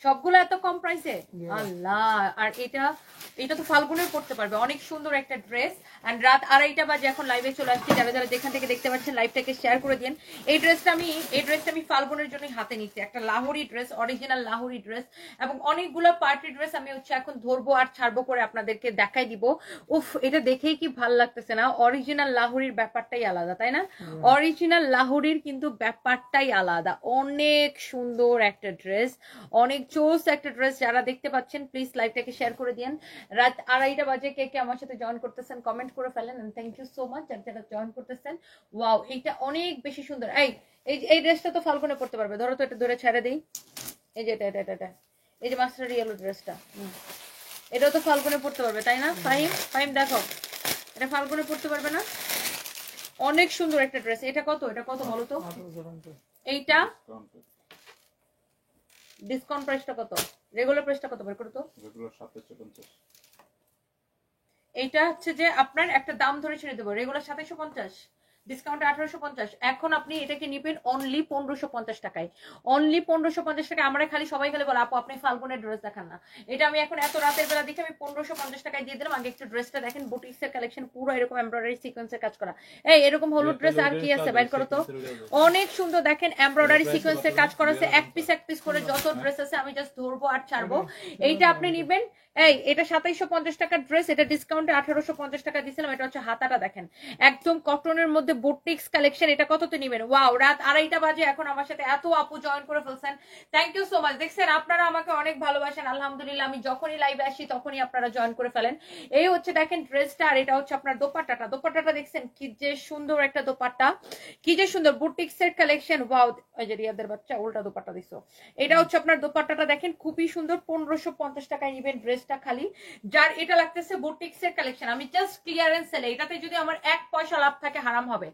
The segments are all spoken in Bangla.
সবগুলো এত কম প্রাইসে? আল্লাহ। আর এটা তো ফাল্গুনের পড়তে পারবে, অনেক সুন্দর একটা ড্রেস। এন্ড রাত 2:30 বাজে এখন লাইভে চলে আসছি, যারা যারা যেখান থেকে দেখতে পাচ্ছেন লাইভটাকে শেয়ার করে দিন। এই ড্রেসটা আমি ফাল্গুনের জন্য হাতে নিচ্ছি, একটা Lahori dress, original Lahori dress, এবং অনেকগুলো পার্টি ড্রেস আমি হচ্ছে এখন ধরবো আর ছাড়বো করে আপনাদেরকে দেখাই দিব। উফ, এটা দেখেই কি ভাল লাগতেছে না? অরিজিনাল লাহোরির ব্যাপারটাই আলাদা, তাই না? অরিজিনাল লাহোরির কিন্তু ব্যাপারটাই আলাদা। অনেক সুন্দর একটা ড্রেস, অনেক চোস একটা ড্রেস। যারা দেখতে পাচ্ছেন প্লিজ লাইভটাকে শেয়ার করে দিন। রাত 2:30 বাজে কে কে আমার সাথে জয়েন করতেছেন কমেন্ট করে ফেলেন। And thank you so much যারা যারা জয়েন করতেছেন। ওয়াও, এটা অনেক বেশি সুন্দর। এই ড্রেসটা তো ফাল্গুনে পড়তে পারবে। ধরো তো, এটা ধরে ছেড়ে দেই। এই যে এটা এই যে মাস্টার ইয়েলো ড্রেসটা, এটাও তো ফাল্গুনে পড়তে পারবে, তাই না? ফাইম দেখো, এটা ফাল্গুনে পড়তে পারবে না? অনেক সুন্দর একটা ড্রেস। এটা কত বলো তো? এইটা ডিসকাউন্ট প্রাইসটা কত? রেগুলার প্রাইসটা কত বের করো তো? রেগুলার 2750। এইটা হচ্ছে যে আপনার একটা দাম ধরে ছেড়ে দেবো, রেগুলার 2750, ডিসকাউন্ট 1850। এখন আপনি এটাকে নিবেন অনলি 1550 টাকায়। অনলি 1550 টাকায়। আমরা সবাই খালি বলে আপু আপনি ফাল্গুনের ড্রেস দেখান না। এটা আমি এখন এত রাতের বেলা দেখে আমি 1550 টাকায় দিয়ে দিলাম। আগে একটু ড্রেসটা দেখেন, বুটিক্সের কালেকশন, পুরো এরকম এমব্রয়ডারি সিকোয়েন্সের কাজ করা। এরকম হলুদ ড্রেস আর কি আছে বাইর করো তো। অনেক সুন্দর দেখেন, এমব্রয়ডারি সিকোয়েন্সের কাজ করা আছে। এক পিস করে যত ড্রেস আছে আমি জাস্ট ধরবো আর ছাড়বো। এইটা আপনি নিবেন। এটা 2750 টাকার ড্রেস, এটা ডিসকাউন্টে 1850 টাকা দিয়েছিলাম। এটা হচ্ছে হাতাটা দেখেন, একদম কটনের মধ্যে বুটিক্স কালেকশন। এটা কততে নিবেন? ওয়াও, রাত 2:30 বাজে এখন আমার সাথে এত আপু জয়েন করে ফেলছেন। Thank you so much. দেখছেন, আপনারা আমাকে অনেক ভালোবাসেন আলহামদুলিল্লাহ। আমি যখনই লাইভে আসি তখনই আপনারা জয়েন করে ফেলেন। এই হচ্ছে দেখেন ড্রেসটা, আর এটা হচ্ছে আপনার দোপাট্টাটা দেখছেন কি যে সুন্দর একটা দোপাট্টা, কি যে সুন্দর বুটিক্স এর কালেকশন। ওয়াও, এই যে রিয়াদের বাচ্চা উল্টা দোপাট্টা দিছো। এটা হচ্ছে আপনার দোপাট্টাটা দেখেন, খুবই সুন্দর। 1550 টাকায় নিবেন ড্রেসটা খালি। যার এটা লাগতেছে বুটিক্স এর কালেকশন, আমি জাস্ট ক্লিয়ারেন্স সেলে, এটাতে যদি আমার 1 পয়সা লাভ থাকে হারাম হবে।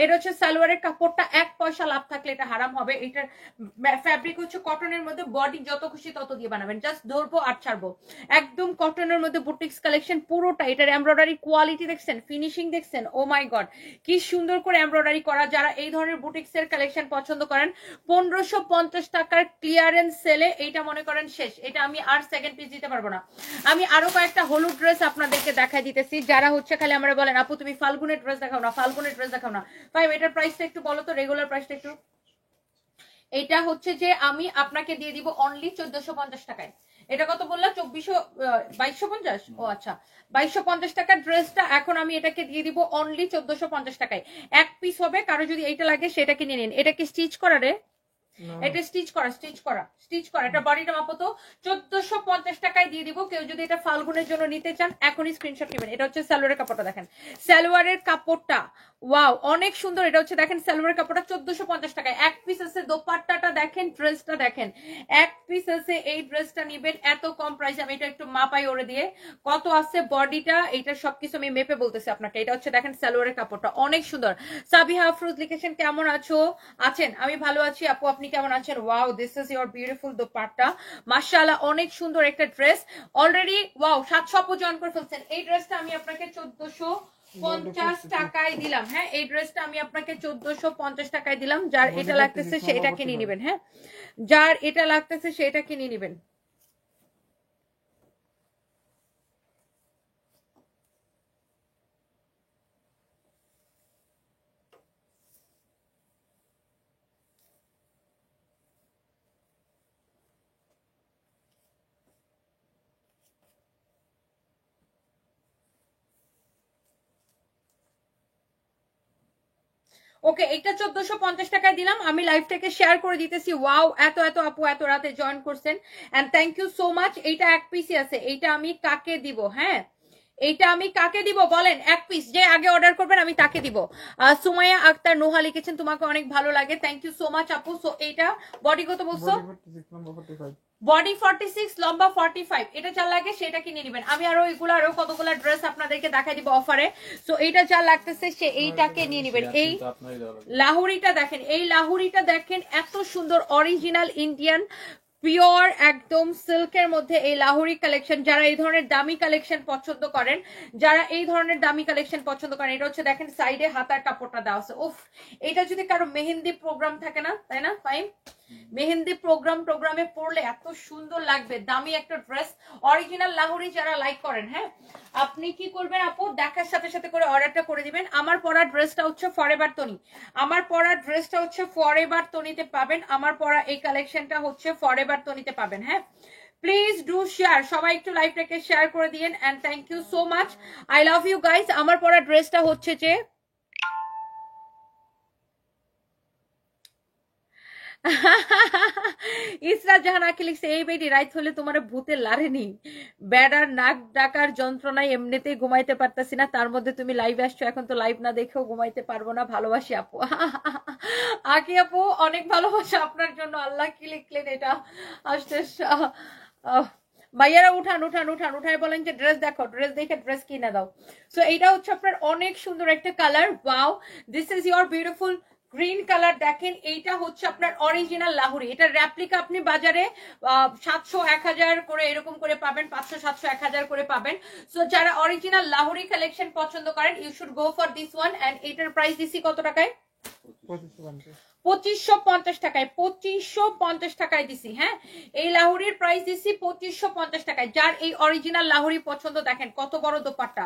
এটা হচ্ছে সালোয়ারের কাপড়টা, 1 পয়সা লাভ থাকলে এটা হারাম হবে। এটার ফ্যাব্রিক হচ্ছে কটনের মধ্যে, বডি যত খুশি তত দিয়ে বানাবেন, জাস্ট ধরবো আর ছাড়বো। একদম কটনের মধ্যে বুটিক্স কালেকশন পুরোটা। এটার এমব্রয়ডারি কোয়ালিটি দেখছেন, ফিনিশিং দেখছেন, ও মাই গড কি সুন্দর করে এমব্রয়ডারি করা। যারা এই ধরনের বুটিক্স এর কালেকশন পছন্দ করেন, 1550 টাকার ক্লিয়ারেন্স সেলে এইটা মনে করেন শেষ। এটা আমি আর সেকেন্ড পিস দিতে পারবো না। আমি আরো কয়েকটা হলুদ ড্রেস আপনাদেরকে দেখাই দিতেছি। যারা হচ্ছে খালি আমরা বলেন আপু তুমি ফাল্গুনের ড্রেস দেখাও না, ফাল্গুনের ড্রেস দেখাও না। ভাই এটার প্রাইসটা একটু বলো তো, রেগুলার প্রাইসটা একটু। এটা হচ্ছে যে আমি আপনাকে দিয়ে দিব অনলি 1450 টাকায়। এটা কত বললা? 2250? ও আচ্ছা, 2250 টাকার ড্রেসটা এখন আমি এটাকে দিয়ে দিব অনলি 1450 টাকায়। এক পিস হবে, কারো যদি এইটা লাগে সেটাকে নিয়ে নিন। এটা কি স্টিচ করা রে? এটা স্টিচ করা। এটা বডিটা মাপো তো। 1450 টাকায় দিয়ে দিব। কেউ যদি এটা ফাল্গুনের জন্য নিতে চান এখনই স্ক্রিনশট নেবেন। এটা হচ্ছে সালোয়ারের কাপড়টা দেখেন, সালোয়ারের কাপড়টা ওয়াও অনেক সুন্দর। এটা হচ্ছে দেখেন সালোয়ারের কাপড়টা 1450 টাকায়। এক পিস আছে, দোপাট্টাটা দেখেন, ড্রেসটা দেখেন, এক পিস আছে। এই ড্রেসটা নিবেন এত কম প্রাইসে। আমি এটা একটু মাপাই ওরে দিয়ে কত আছে বডিটা, এটা সবকিছু আমি মেপে বলতেছি আপনাকে। এটা হচ্ছে দেখেন সালোয়ারের কাপড়টা অনেক সুন্দর। সাবিহা আফরোজ লিখেছেন কেমন আছেন? আমি ভালো আছি আপু, আপনি কেমন আছেন? Wow, this is your beautiful dupatta, মাশাআল্লাহ অনেক সুন্দর একটা ড্রেস। অলরেডি ওয়াও 700 আপু জয়েন করে ফেলছেন। এই ড্রেসটা আমি আপনাকে 1450 টাকায় দিলাম। হ্যাঁ, এই ড্রেসটা আমি আপনাকে 1450 টাকায় দিলাম। যার এটা লাগতেছে সেটা কিনে নেবেন। হ্যাঁ, যার এটা লাগতেছে সেটা কিনে নেবেন। ওকে, এটা 1450 টাকায় দিলাম। আমি লাইভটাকে শেয়ার করে দিতেছি। ওয়াও, এত আপু এত রাতে জয়েন করছেন and thank you so much. এইটা এক পিসই আছে। এইটা আমি কাকে দিব? হ্যাঁ, এইটা আমি কাকে দিব বলেন? এক পিস যে আগে অর্ডার করবেন আমি তাকে দিব। সুমাইয়া আক্তার নোহা লিখেছেন তোমাকে অনেক ভালো লাগে, থ্যাংক ইউ সো মাচ আপু। সো এইটা বডি কত বলছো? বডি 46, লম্বা 45। এটা যা লাগে সেটা কিনে নেবেন। আমি আরো কতগুলো ড্রেস আপনাদেরকে দেখাই দিব অফারে। সো এইটা যা লাগতেছে সে এইটাকে নিয়ে নেবেন। এই লাহুরিটা দেখেন, এই লাহুরিটা দেখেন এত সুন্দর, অরিজিনাল ইন্ডিয়ান পিওর একদম সিল্কের মধ্যে এই লাহুরি কালেকশন। যারা এই ধরনের দামি কালেকশন পছন্দ করেন, এটা হচ্ছে দেখেন সাইডে হাতার কাপড়টা দেওয়া আছে। উফ, এটা যদি কারো মেহেন্দি প্রোগ্রাম থাকে না, তাই না ফাইন, মেহেন্দি প্রোগ্রামে পরলে এত সুন্দর লাগবে, দামি একটা ড্রেস, অরিজিনাল লাহোরি যারা লাইক করেন। হ্যাঁ, আপনি কি করবেন আপু, দেখার সাথে সাথে করে অর্ডারটা করে দিবেন। আমার পরা ড্রেসটা হচ্ছে ফরএভার তনি, আমার পরা ড্রেসটা হচ্ছে ফরএভার তনিতে পাবেন, আমার পরা এই কালেকশনটা হচ্ছে ফরএভার তনিতে পাবেন। হ্যাঁ, প্লিজ ডু শেয়ার, সবাই একটু লাইভটাকে শেয়ার করে দিয়েন। And thank you so much, I love you guys. আমার পরা ড্রেসটা হচ্ছে যে ইসরা জাহান আঁকি লিখছে, এই বেটি রাইত হলে তোমার ভূতে লারেনি, বেড়ার নাক ডাকার যন্ত্রণায় এমনিতেই ঘুমাইতে পারতাছি না, তার মধ্যে তুমি লাইভ আসছো, এখন তো লাইভ না দেখেও ঘুমাইতে পারবো না, ভালোবাসি আপু। আঁকি আপু অনেক ভালোবাসা আপনার জন্য, আল্লাহ কি লিখলেন এটা আসতে। ভাইয়ারা উঠান উঠান উঠান, উঠায় বলেন যে ড্রেস দেখো, ড্রেস দেখে ড্রেস কিনে দাও। সো এইটা হচ্ছে আপনার অনেক সুন্দর একটা colour, wow, this is your beautiful green colour. দেখেন এইটা হচ্ছে আপনার অরিজিনাল লাহোরি, এটা রেপ্লিকা আপনি বাজারে 700-1000 করে এরকম করে পাবেন, 500-700-1000 করে পাবেন। সো যারা অরিজিনাল লাহোরি কালেকশন পছন্দ করেন, you should go for this one. And এটার প্রাইস দিছি কত টাকায়? 2550 টাকায়, 2550 টাকায় দিছি। হ্যাঁ, এই লাহোরির প্রাইস দিছি 2550 টাকায়। যার এই অরিজিনাল লাহোরি পছন্দ, দেখেন কত বড় দোপাট্টা,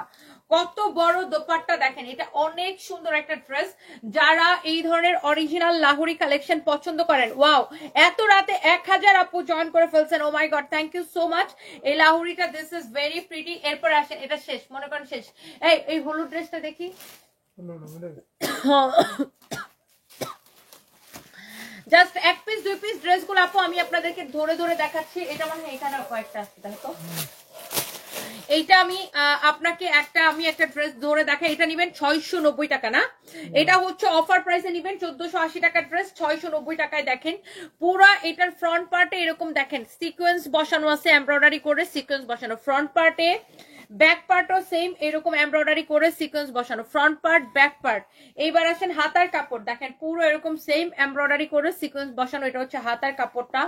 কত বড় দোপাট্টা, দেখেন এটা অনেক সুন্দর একটা ড্রেস। যারা এই ধরনের অরিজিনাল লাহোরি কালেকশন পছন্দ করেন, ওয়াও, এত রাতে 1000 আপু জয়েন করে ফেলছেন, oh my God, thank you so much. এই লাহোরিটা দিস ইজ ভেরি প্রিটি। এরপর আসেন, এটা শেষ মনে করেন, শেষ। এই হলুদ ড্রেসটা দেখি, জাস্ট এক পিস দুই পিস ড্রেসগুলো আপু আমি আপনাদেরকে ধরে ধরে দেখাচ্ছি। এটা মানে এখানে কয়েকটা আছে, তাই তো এইটা আমি আপনাকে একটা ড্রেস ধরে দেখাই। এটা নিবেন 690 টাকা না, এটা হচ্ছে অফার প্রাইসে নিবেন 1480 টাকার ড্রেস 690 টাকায়। দেখেন পুরা এটার ফ্রন্ট পার্টে এরকম দেখেন সিকোয়েন্স বসানো আছে, এমব্রয়ডারি করে সিকোয়েন্স বসানো ফ্রন্ট পার্টে, ব্যাক পার্টও সেম এরকম এমব্রয়ডারি করে সিকোয়েন্স বসানো ফ্রন্ট পার্ট ব্যাক পার্ট। এইবার আসেন হাতার কাপড়, দেখেন পুরো এরকম সেম এমব্রয়ডারি করে সিকোয়েন্স বসানো, এটা হচ্ছে হাতার কাপড়টা।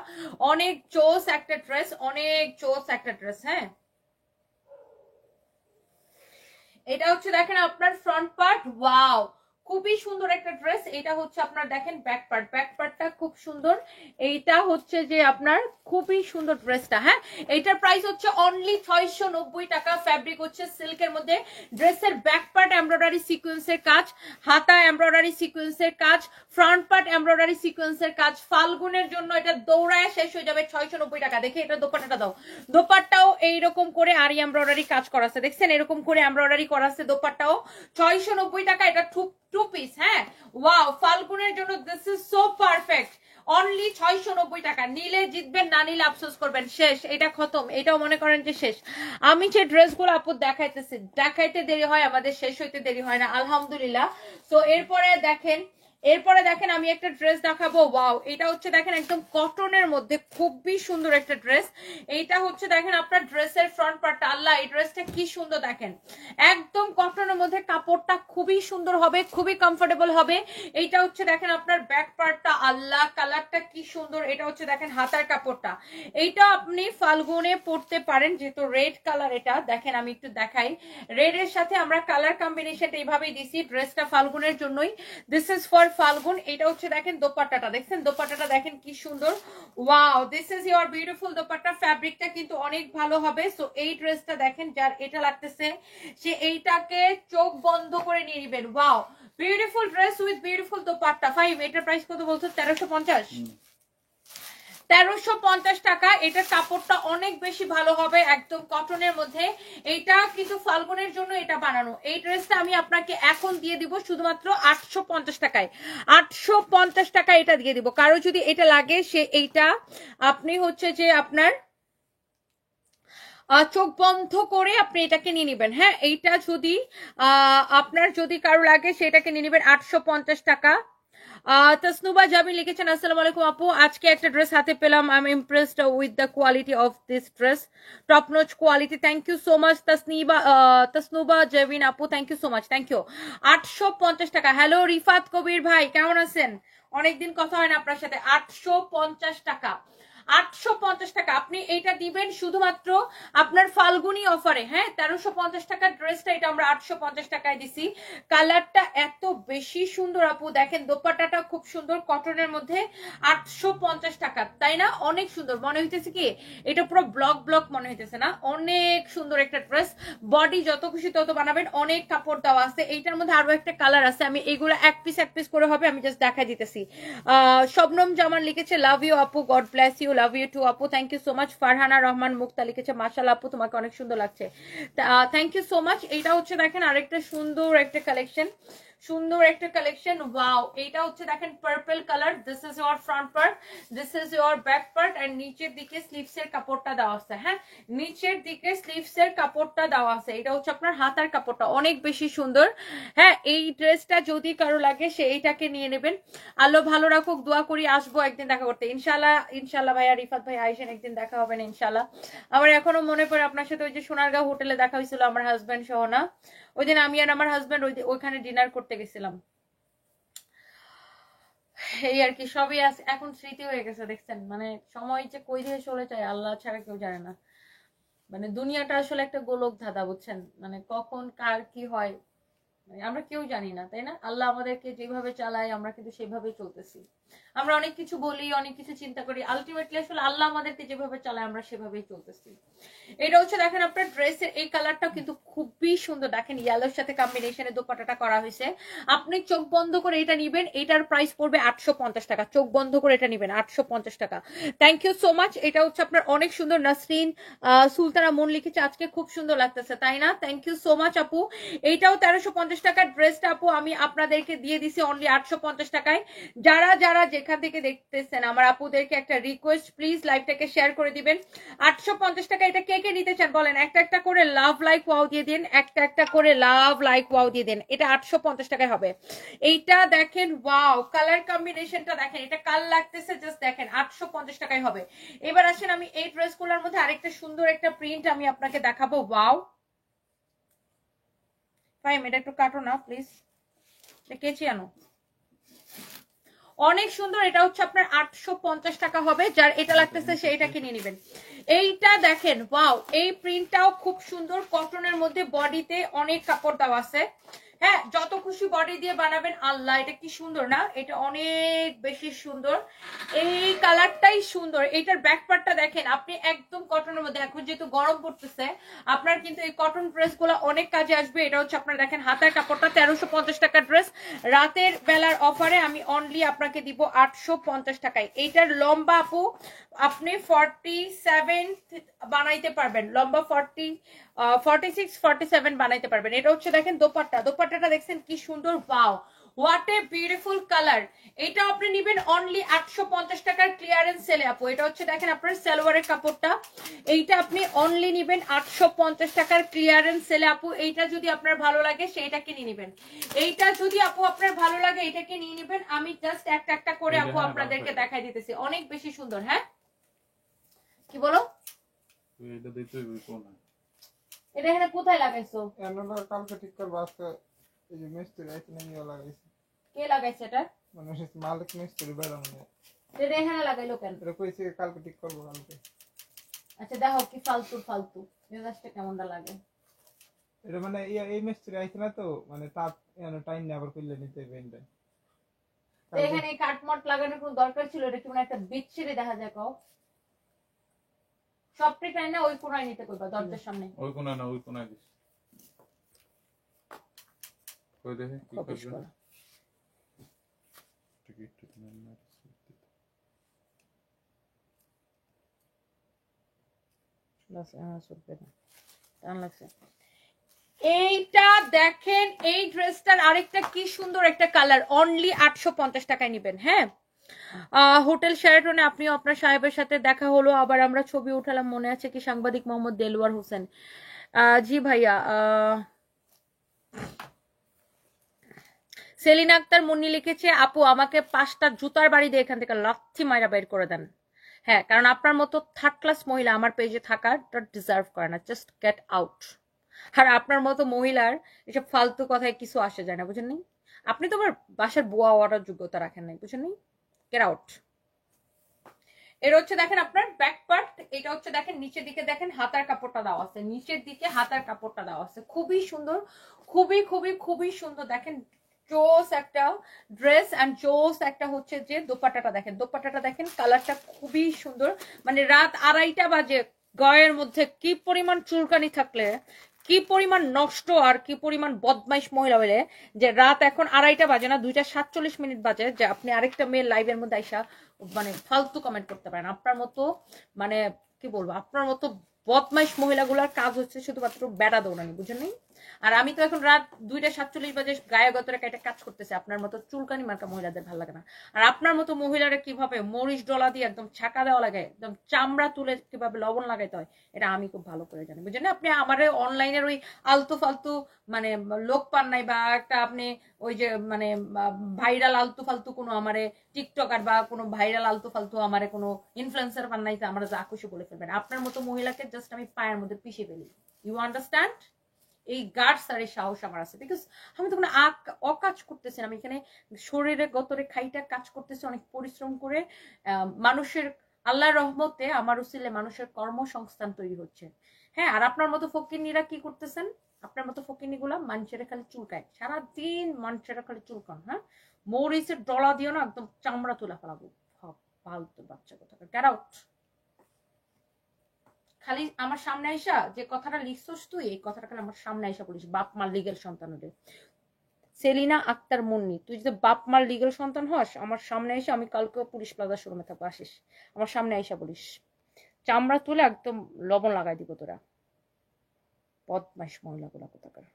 অনেক চোস একটা ড্রেস, অনেক চোস একটা ড্রেস। হ্যাঁ, এটা হচ্ছে দেখেন আপনার ফ্রন্ট পার্ট, ওয়াও, খুবই সুন্দর একটা ড্রেস। এটা হচ্ছে আপনার দেখেন ব্যাক পার্ট, ব্যাক পার্টটা খুব সুন্দর। এইটা হচ্ছে যে আপনার খুবই সুন্দর ড্রেসটা। হ্যাঁ, এইটার প্রাইস হচ্ছে অনলি 690 টাকা। ফ্যাব্রিক হচ্ছে সিল্কের মধ্যে। ড্রেসের ব্যাক পার্ট এমব্রয়ডারি সিকোয়েন্সের কাজ, হাতা এমব্রয়ডারি সিকোয়েন্সের কাজ, ফ্রন্ট পার্ট এমব্রয়ডারি সিকোয়েন্সের কাজ। ফাল্গুনের জন্য এটা দৌড়ায় শেষ হয়ে যাবে 690 টাকা। দেখে এটা দোপাট্টাটা দাও, দোপাট্টাও এইরকম করে আরি এমব্রয়ডারি কাজ করা আছে, দেখছেন এরকম করে এমব্রয়ডারি করা আছে দোপাট্টাও। 690 টাকা, এটা টু পিস। হ্যাঁ, ওয়াও, ফাল্গুনের জন্য this is so perfect. Only 690 টাকা, নিলে জিতবেন, না নিলে আফসোস করবেন। শেষ, এটা খতম, এটাও মনে করেন যে শেষ। আমি যে ড্রেসগুলো আপু দেখাইতেছি, দেখাইতে দেরি হয় আমাদের, শেষ হইতে দেরি হয় না আলহামদুলিল্লাহ। তো এরপরে দেখেন আমি একটা ড্রেস দেখাবো, ওয়াও, এটা হচ্ছে দেখেন একদম কটনের মধ্যে খুবই সুন্দর একটা ড্রেস। এইটা হচ্ছে দেখেন আপনার ড্রেসের ফ্রন্ট পার্টটা, আল্লাহ এই ড্রেসটা কি সুন্দর, দেখেন একদম কটনের মধ্যে, কাপড়টা খুবই সুন্দর হবে, খুবই কমফোর্টেবল হবে। এইটা হচ্ছে দেখেন আপনার ব্যাক পার্টটা, আল্লাহ কালারটা কি সুন্দর। এটা হচ্ছে দেখেন হাতার কাপড়টা, এইটা আপনি ফাল্গুনে পরতে পারেন, যেহেতু রেড কালার। এটা দেখেন আমি একটু দেখাই, রেড এর সাথে আমরা কালার কম্বিনেশনটা এইভাবেই দিছি। ড্রেসটা ফাল্গুনের জন্যই, দিস ইজ ফর ফাল্গুন। এটা হচ্ছে দেখেন দোপাট্টাটা, দেখছেন দোপাট্টাটা দেখেন কি সুন্দর, wow, this is your beautiful dupatta. ফ্যাব্রিকটা কিন্তু অনেক ভালো হবে। সো এই ড্রেসটা দেখেন, যার এটা লাগতেছে সে এইটাকে চোখ বন্ধ করে নিয়ে নেবেন। Wow, beautiful dress with beautiful dupatta. Five, এটার প্রাইস কত বলছো? 1350, 1350 টাকা। এটার কাপড়টা অনেক বেশি ভালো হবে, একদম কটনের মধ্যে। এইটা কিন্তু ফাল্গুনের জন্য এটা বানানো। এই ড্রেসটা আমি আপনাকে এখন দিয়ে দিব শুধুমাত্র 850 টাকায়। 850 টাকা এটা দিয়ে দিব। কারো যদি এটা লাগে সে এইটা আপনি হচ্ছে যে আপনার চোখ বন্ধ করে আপনি এটাকে নিয়ে নেবেন। হ্যাঁ, এইটা যদি আপনার যদি কারো লাগে সেটাকে নিয়ে নেবেন 850 টাকা। তাসনুবা জাবিন লিখেছেন, আসসালামু আলাইকুম আপু, আজকে একটা ড্রেস হাতে পেলাম, I am impressed with the quality of this dress, top notch quality. Thank you so much Tasnuba Jabin আপু, thank you so much, thank you. 850 টাকা। হ্যালো রিফাত কবির ভাই, কেমন আছেন? অনেকদিন কথা হয় না আপনার সাথে। 850 টাকা, 850 টাকা। আপনি এটা দিবেন শুধুমাত্র আপনার ফাল্গুনি অফারে। হ্যাঁ, 1350 টাকার ড্রেসটা এটা আমরা 850 টাকায় দিছি। কালারটা এত বেশি সুন্দর আপু, দেখেন দোপাট্টাটা খুব সুন্দর কটনের মধ্যে। 850 টাকা, তাই না? অনেক সুন্দর মনে হইতেছে কি এটা পুরো ব্লক ব্লক মনে হইতেছে না? অনেক সুন্দর একটা ড্রেস, বডি যত খুশি তত বানাবেন, অনেক কাপড় দেওয়া আছে। এইটার মধ্যে আরো একটা কালার আছে, আমি এগুলো এক পিস করে হবে, আমি জাস্ট দেখা দিতেছি। শবনম জামান লিখেছে লাভ ইউ আপু, God bless you, love you too আপু, thank you so much. Farhana Rahman Mukta লিখেছে মাশাআল্লাহ আপু তোমাকে অনেক সুন্দর লাগছে, থ্যাংক ইউ সো মাচ। এইটা হচ্ছে দেখেন আরেকটা সুন্দর একটা কালেকশন, সুন্দর একটা কালেকশন। ওয়াও, এইটা হচ্ছে দেখেন purple colour. This is your front part, this is your back part, and নিচের দিকে স্লিভস এর কাপড়টা দেওয়া আছে। হ্যাঁ, নিচের দিকে স্লিভস এর কাপড়টা দেওয়া আছে। এটা হচ্ছে আপনার হাতার কাপড়টা, অনেক বেশি সুন্দর। হ্যাঁ, এই ড্রেসটা যদি কারো লাগে সে এইটাকে নিয়ে নেবেন। আল্লাহ ভালো রাখুক, দোয়া করি আসবো একদিন দেখা করতে ইনশাল্লাহ। ইনশাল্লাহ ভাইয়া, রিফাত ভাই আইসেন, একদিন দেখা হবে না ইনশাল্লাহ। আমার এখনো মনে পড়ে আপনার সাথে ওই যে সোনারগাঁও হোটেলে দেখা হয়েছিল আমার হাজবেন্ড সহ, না? ওই দিন আমি আর আমার হাজবেন্ড ওইখানে ডিনার করতে গেছিলাম। এই আর কি, সবই এখন স্মৃতি হয়ে গেছে। দেখছেন মানে সময় যে কই দিয়ে চলে যায় আল্লাহ ছাড়া কেউ জানে না। মানে দুনিয়াটা আসলে একটা গোলক ধাঁধা, বুঝছেন? মানে কখন কার কি হয় আমরা কেউ জানি না, তাই না? আল্লাহ আমাদেরকে যেভাবে চালায় আমরা কিন্তু সেভাবেই চলতেছি। আমরা অনেক কিছু বলি, অনেক কিছু চিন্তা করি, আলটিমেটলি আসলে আল্লাহ আমাদেরকে যেভাবে চালায় আমরা সেভাবেই চলতেছি। এটা হচ্ছে দেখেন আপনার ড্রেসের এই কালারটা কিন্তু খুবই সুন্দর, দেখেন ইয়েলোর সাথে কম্বিনেশনে দোপাট্টাটা করা হয়েছে। আপনি চোখ বন্ধ করে এটা নিবেন, এটার প্রাইস পড়বে 850 টাকা। চোখ বন্ধ করে এটা নিবেন 850 টাকা। Thank you so much. এটা হচ্ছে আপনার অনেক সুন্দর। নাসরিন সুলতানা মন লিখেছে আজকে খুব সুন্দর লাগতেছে, তাই না? থ্যাংক ইউ সো মাচ আপু। এইটাও 1350 টাকার ড্রেসটা আপু আমি আপনাদেরকে দিয়ে দিছি অনলি 850 টাকায়। যারা যারা যেখান থেকে দেখতেছেন আমার আপুদেরকে একটা রিকোয়েস্ট, প্লিজ লাইভটাকে শেয়ার করে দিবেন। 850 টাকা এটা কে কে নিতে চান বলেন? একটা একটা করে লাভ লাইক ওয়াও দিয়ে দিন, একটা একটা করে লাভ লাইক ওয়াও দিয়ে দিন। এটা 850 টাকায় হবে। এইটা দেখেন, ওয়াও কালার কম্বিনেশনটা দেখেন, এটা কাল লাগতেছে জাস্ট দেখেন, 850 টাকায় হবে। এবার আসেন আমি এই ড্রেসগুলোর মধ্যে আরেকটা সুন্দর একটা প্রিন্ট আমি আপনাকে দেখাবো। ওয়াও ফাইম, এটা একটু কাটো না প্লিজ, কেচি আনো। অনেক সুন্দর, এটা হচ্ছে আপনার 850 টাকা হবে। যার এটা লাগতেছে সেইটা কিনে নেবেন। এইটা দেখেন, ওয়াও, এই প্রিন্টটাও খুব সুন্দর, কটনের মধ্যে, বডিতে অনেক কাপড় দেওয়া আছে। হ্যাঁ, যত খুশি বডি দিয়ে বানাবেন। আল্লাহ এটা কি সুন্দর না? এটা অনেক বেশি সুন্দর, এই কালারটাই সুন্দর। এটার ব্যাক পার্টটা দেখেন, আপনি একদম কটনের মধ্যে, এখন যেহেতু গরম পড়তেছে আপনার কিন্তু এই কটন ড্রেস গুলো অনেক কাজে আসবে। এটা হচ্ছে আপনার দেখেন হাতার কাপড়টা, 1350 টাকার ড্রেস। রাতের বেলার অফারে আমি অনলি আপনাকে দিব 850 টাকায়। এইটার লম্বা আপু আপনি 47 বানাইতে পারবেন, লম্বা 46 47 বানাইতে পারবেন। এটা হচ্ছে দেখেন দোপাট্টাটা দেখছেন কি সুন্দর, wow what a beautiful colour. এটা আপনি নিবেন অনলি 850 টাকার ক্লিয়ারেন্স সেলে আপু। এটা হচ্ছে দেখেন আপনার সালোয়ারের কাপড়টা, এইটা আপনি অনলি নিবেন 850 টাকার ক্লিয়ারেন্স সেলে আপু। এইটা যদি আপনার ভালো লাগে সেইটাকে নিয়ে নিবেন, এইটা যদি আপু আপনার ভালো লাগে এটাকে নিয়ে নিবেন। আমি জাস্ট একটা একটা করে আপু আপনাদেরকে দেখাই দিতেছি, অনেক বেশি সুন্দর। হ্যাঁ কি বলো? এটা দিতে হবে কোন? এটা এখানে কোথায় লাগাইছো? কালকে ঠিক করবো, আজকে এই যে মিস্ত্রি আছে না নিয়ে লাগাইছে। কে লাগাইছে এটা? মানে মালিক মিস্ত্রি বেড়া মানে এটা এখানে লাগাইলো কেন? এটা কইছে কালকে ঠিক করবো কালকে। আচ্ছা দেখো কি ফালতু মেজাজটা কেমনটা লাগে। এটা মানে এই মিস্ত্রি আইছে না তো, মানে তার টাইম নিয়ে আবার করলে নিতে হবে। এখানে কাটমট লাগানোর কোনো দরকার ছিল? এটা কি মানে একটা বিচ্ছিরি দেখা যায়? কও সবটি টাইম না ওই কোনায় নিতে কইবা, দরজার সামনে। ওই কোনা না, ওই কোনা দিস। কই দেখে কি করবে? টিকিট নাম্বার এইটা দেখেন, এই ড্রেসটার আরেকটা কি সুন্দর একটা কালার, অনলি 850 টাকায় নিবেন। হ্যাঁ, হোটেল শেরাটনে আপনিও আপনার সাহেবের সাথে দেখা হলো, আবার আমরা ছবি উঠালাম, মনে আছে কি? সাংবাদিক মোহাম্মদ দেলওয়ার হোসেন, জি ভাইয়া। সেলিনা আক্তার মুন্নি লিখেছে আপু আমাকে 5টা জুতার বাড়ি দিয়ে এখান থেকে লাথি মাইরা বের করে দেন। হ্যাঁ, কারণ আপনার মতো থার্ড ক্লাস মহিলা আমার পেজে থাকাটা ডিজার্ভ করে না, জাস্ট গেট আউট। আর আপনার মতো মহিলার এসব ফালতু কথায় কিছু আসে যায় না, বুঝেন নি? আপনি তো আমার বাসার বুয়া হওয়ার যোগ্যতা রাখেন নাই, বুঝেন নি? Get out. এটা হচ্ছে দেখেন আপনার ব্যাক পার্ট, এটা হচ্ছে দেখেন নিচের দিকে দেখেন হাতার কাপড়টা দেওয়া আছে, নিচের দিকে হাতার কাপড়টা দেওয়া আছে, খুবই সুন্দর, খুবই খুবই খুবই সুন্দর। দেখেন জোস একটা ড্রেস এন্ড জোস একটা হচ্ছে যে দোপাট্টাটা দেখেন, দোপাট্টাটা দেখেন, কালারটা খুবই সুন্দর। মানে রাত 2:30 বাজে গায়ের মধ্যে কি পরিমাণ চুলকানি থাকলে, কি পরিমাণ নষ্ট আর কি পরিমাণ বদমাইশ মহিলা হইলে, যে রাত এখন 2:30 বাজে না, 2:47 বাজে, যে আপনি আরেকটা মেয়ের লাইভের মধ্যে আইসা মানে ফালতু কমেন্ট করতে পারেন। আপনার মতো মানে কি বলবো, আপনার মতো বদমাইশ মহিলাগুলোর কাজ হচ্ছে শুধুমাত্র বেড়া দৌড়ানি, বুঝেন নাই? আর আমি তো এখন রাত 2:47 বাজে গায়ে গতরে একটা কাজ করতেছে, আপনার মতো চুলকানি মার্কা মহিলাদের ভালো লাগে না। আর আপনার মতো মহিলারা কিভাবে মরিচ ডলা দিয়ে একদম ছাকা দেওয়া লাগে, একদম চামড়া তুলে কিভাবে লবণ লাগাইতে হয়, এটা আমি খুব ভালো করে জানি, বুঝেন না? আপনি আমার অনলাইনের ওই আলতু ফালতু মানে লোক পান নাই, বা একটা আপনি ওই যে মানে ভাইরাল আলতু ফালতু কোনো আমারে টিকটকার বা কোনো ভাইরাল আলতু ফালতু আমারে কোনো ইনফ্লুয়েন্সার পান নাই, আমরা যা খুশি বলে ফেলবেন। আপনার মতো মহিলাকে জাস্ট আমি পায়ের মধ্যে পিষে ফেলি। You understand? এই গার্ডস আর এই সাহস আমার আছে, বিকজ আমি তখন অকাজ করতেছি না, আমি এখানে শরীরে গতরে খাইটা কাজ করতেছি অনেক পরিশ্রম করে। মানুষের আল্লাহর রহমতে আমার উসিলে মানুষের কর্মসংস্থান তৈরি হচ্ছে। হ্যাঁ, আর আপনার মতো ফকিন্নিরা কি করতেছেন? আপনার মতো ফকিন্নি গুলা মানুষের খালি চুলকায়, সারাদিন মানুষের খালি চুলকান। হ্যাঁ, মরিচের ডলা দিও না, একদম চামড়া তুলা ফেলাবো। ফালতু বাচ্চা কথা, গেট আউট। খালি আমার সামনে আইসা যে কথাটা লিখছস তুই, এই কথাটা খালি আমার সামনে আইসা বলিস, বাপ মার লিগেল সন্তান হলে। সেলিনা আক্তার মুন্নি, তুই যদি বাপ মার লিগেল সন্তান হস, আমার সামনে আইসা, আমি কালকে পুলিশ প্লাজা শোরুমে থাকবো, আসিস আমার সামনে আইসা বলিস, চামড়া তুলে একদম লবণ লাগাই দিব তোরা। বদমাইশ মহিলাগুলা কোথাকার।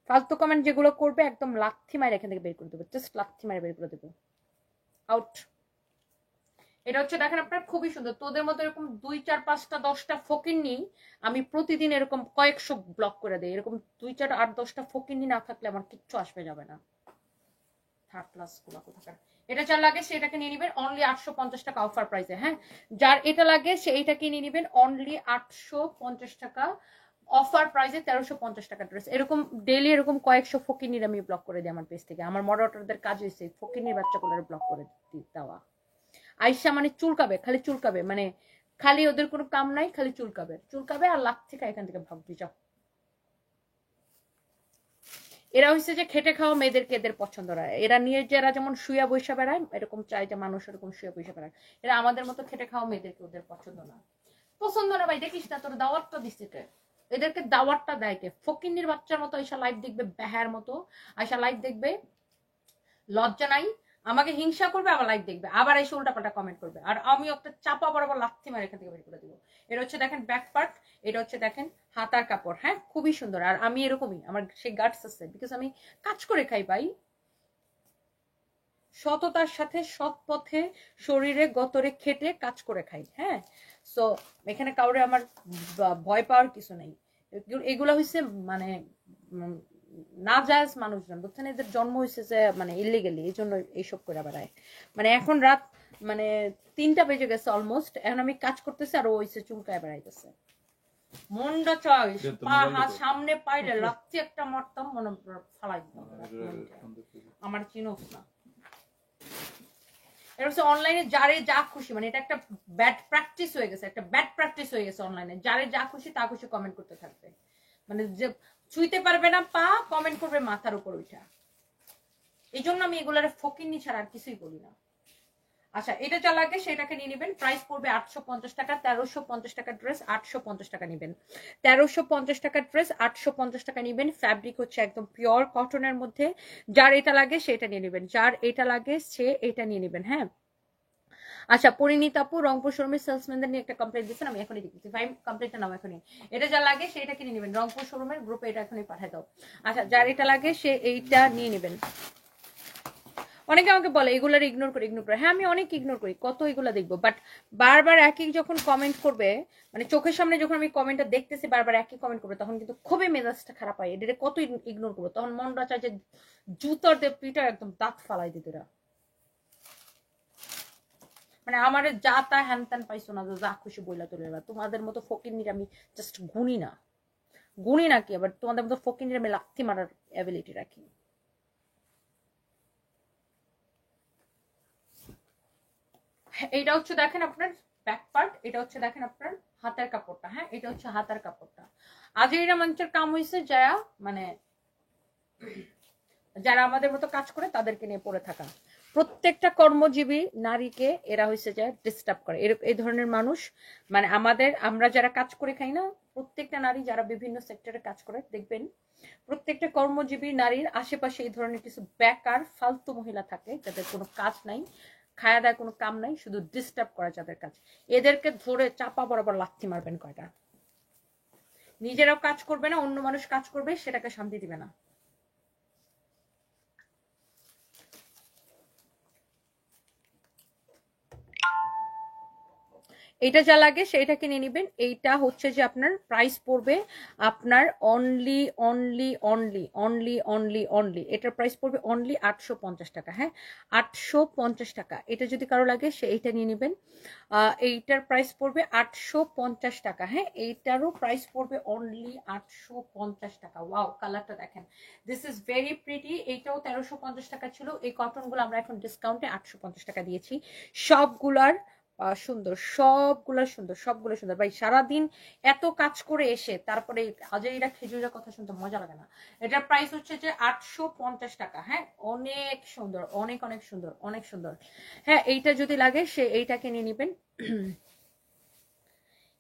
ফালতু কমেন্ট যেগুলো করবে একদম লাথি মারে এখান থেকে বের করে দেবো, জাস্ট লাথি মারে বের করে দেবো, আউট। এটা হচ্ছে দেখেন আপনার খুবই সুন্দর। তোদের মতো এরকম 2, 4, 5টা 10টা ফকিন্নি আমি প্রতিদিন এরকম কয়েকশো ব্লক করে দেই। এরকম 2, 4, 8, 10টা ফকিন্নি না থাকলে আমার কিচ্ছু আসবে যাবে না। থার্ড ক্লাস গুলা কোথাকার। এটা যার লাগে সেটাকে নিয়ে নিবেন অনলি 850 টাকা অফার প্রাইসে। হ্যাঁ, যার এটা লাগে সে এইটাকে নিয়ে নিবেন অনলি 850 টাকা অফার প্রাইসে। 1350 টাকা ড্রেস। এরকম ডেইলি এরকম কয়েকশো ফকিন্নির আমি ব্লক করে দিই আমার পেজ থেকে। আমার মডারেটরদের কাজ হয়েছে ফকিন্নির বাচ্চাগুলোর ব্লক করে দেওয়া। আইসা মানে চুলকাবে, খালি চুলকাবে, মানে খালি ওদের কোনো কাম নাই, খালি চুলকাবে, চুলকাবে আর লাখ থেকে এখান থেকে ভাববি যাও। এরা হচ্ছে যে খেটে খাওয়া মেয়েদেরকে এদের পছন্দ হয়। এরা নিয়ে যারা যেমন শুয়া বৈশা বেড়ায়, এরকম চাই যে মানুষ এরকম শুয়া বৈশা বেড়ায়। এরা আমাদের মতো খেটে খাওয়া মেয়েদেরকে ওদের পছন্দ না। পছন্দ না ভাই, দেখিস না তোর দাওয়াতটা দিচ্ছে কে? এদেরকে দাওয়াতটা দেয় কে? ফকিন্নির বাচ্চার মতো আইসা লাইভ দেখবে, ব্যাহার মতো আইসা লাইভ দেখবে, লজ্জা নাই? আমাকে হিংসা করবে, আবার লাইক দেখবে, আবার এসে উল্টাপাল্টা কমেন্ট করবে, আর আমি একটা চাপা বরাবর লাথি মারে এখান থেকে বের করে দিব। এটা হচ্ছে দেখেন ব্যাক পার্ট, এটা হচ্ছে দেখেন হাতার কাপড়। হ্যাঁ, খুবই সুন্দর। আর আমি এরকমই, আমার সেই গার্ডস আছে, বিকজ আমি কাজ করে খাই ভাই, সততার সাথে সৎ পথে শরীরে গতরে খেটে কাজ করে খাই। হ্যাঁ, সো এখানে কাউরে আমার ভয় পাওয়ার কিছু নেই। এগুলা হচ্ছে মানে না জায়েজ মানুষজন, বুঝছেন? এদের জন্ম হয়েছে যে মানে ইলিগেলি, এই জন্য এইসব করে বেড়ায়। মানে এখন রাত মানে 3টা বেজে গেছে অলমোস্ট, এখন আমি কাজ করতেছি আর ও হয়েছে চুলকায় বেড়াইতেছে। মনটা চাই পা হাত সামনে পাইলে লাচ্ছি একটা মারতাম, মনে ফালাই দিতাম। আমার চিনোস না। এটা হচ্ছে অনলাইনে যারে যা খুশি, মানে এটা একটা ব্যাড প্র্যাকটিস হয়ে গেছে, একটা ব্যাড প্র্যাকটিস হয়ে গেছে অনলাইনে। যারে যা খুশি তা খুশি কমেন্ট করতে থাকবে, মানে যে ছুঁইতে পারবে না পা, কমেন্ট করবে মাথার উপর উঠা। এই জন্য আমি এগুলার ফকিন্নি ছাড়া আর কিছুই বলি না। আচ্ছা, এটা যা লাগে সেটাকে নিয়ে নেবেন, প্রাইস পড়বে 850 টাকা। 1350 টাকা ড্রেস 850 টাকা নেবেন। 1350 টাকা ড্রেস 850 টাকা নেবেন। ফ্যাব্রিক হচ্ছে একদম পিওর কটনের মধ্যে। যার এটা লাগে সেটা নিয়ে নেবেন, যার এটা লাগে সে এটা নিয়ে নেবেন। হ্যাঁ, আচ্ছা, পরিণীত আপু রংপুর শোরুমের সেলসম্যানদের নিয়ে একটা কমপ্লেইন্ট দিচ্ছেন, আমি এখনই দিচ্ছি ভাই, কমপ্লেইন্টটা নাও এখনই। এটা যা লাগে সেটা কিনে নেবেন, রংপুর শোরুমের গ্রুপে এটা এখনই পাঠিয়ে দাও। আচ্ছা, যার এটা লাগে সে এইটা নিয়ে নেবেন। অনেকে আমাকে বলে এগুলার ইগনোর করে। হ্যাঁ, আমি অনেক ইগনোর করি, কত এগুলা দেখবো, বাট বারবার একই যখন কমেন্ট করবে, মানে চোখের সামনে যখন আমি কমেন্টটা দেখতেছি বারবার একই কমেন্ট করবে, তখন কিন্তু খুবই মেজাজটা খারাপ হয়। এটা কত ইগনোর করবো, তখন মনটা চায় যে জুতোর দিয়ে পিঠা একদম দাঁত ফালাই দিতে। মানে আমার যা তা হ্যান ত্যান পাইছো না, যা খুশি বইলা তোলে। তোমাদের মতো ফকিন্নির আমি জাস্ট গুনি না কি, আবার তোমাদের মতো ফকিন্নির আমি লাথি মারার অ্যাবিলিটি রাখি। এইটা হচ্ছে দেখেন আপনার ব্যাক পার্ট, এটা হচ্ছে দেখেন আপনার হাতের কাপড়টা। হ্যাঁ, এটা হচ্ছে হাতের কাপড়টা। আজেইরা মঞ্চের কাম হয়েছে যারা মানে যারা আমাদের মতো কাজ করে তাদেরকে নিয়ে পড়ে থাকা। প্রত্যেকটা কর্মজীবী নারীকে এরা হয়েছে যে ডিস্টার্ব করে। এই ধরনের মানুষ মানে আমরা যারা কাজ করে খাই না, প্রত্যেকটা নারী যারা বিভিন্ন সেক্টরে কাজ করে দেখবেন প্রত্যেকটা কর্মজীবী নারীর আশেপাশে এই ধরনের কিছু বেকার ফালতু মহিলা থাকে যাদের কোনো কাজ নাই, খায়া দায় কোনো কাম নাই, শুধু ডিস্টার্ব করা যাদের কাজ। এদেরকে ধরে চাপা বরাবর লাথি মারবেন কয়টা। নিজেরাও কাজ করবে না, অন্য মানুষ কাজ করবে, সেটাকে শান্তি দিবে না। এটা যা লাগে সেটা কিনে নেবেন। এইটা হচ্ছে যে আপনার প্রাইস পড়বে আপনার only only only only only only এটার প্রাইস পড়বে অনলি 850 টাকা। হ্যাঁ, 850 টাকা। এটা যদি কারো লাগে সে এইটা নিয়ে নেবেন। এইটার প্রাইস পড়বে 850 টাকা। হ্যাঁ, এইটারও প্রাইস পড়বে অনলি 850 টাকা। ওয়াও, কালারটা দেখেন, দিস ইজ ভেরি প্রিটি। এইটাও 1350 টাকা ছিল। এই কটনগুলো আমরা এখন ডিসকাউন্টে 850 টাকা দিয়েছি। সবগুলার সুন্দর, সবগুলো সুন্দর, সবগুলো সুন্দর। ভাই সারাদিন এত কাজ করে এসে তারপরে আজেইরা খেজুরের কথা শুনতে মজা লাগে না। এটার প্রাইস হচ্ছে যে 850 টাকা। হ্যাঁ, অনেক সুন্দর, অনেক অনেক সুন্দর, অনেক সুন্দর। হ্যাঁ, এইটা যদি লাগে সে এইটাকে নিয়ে নিবেন।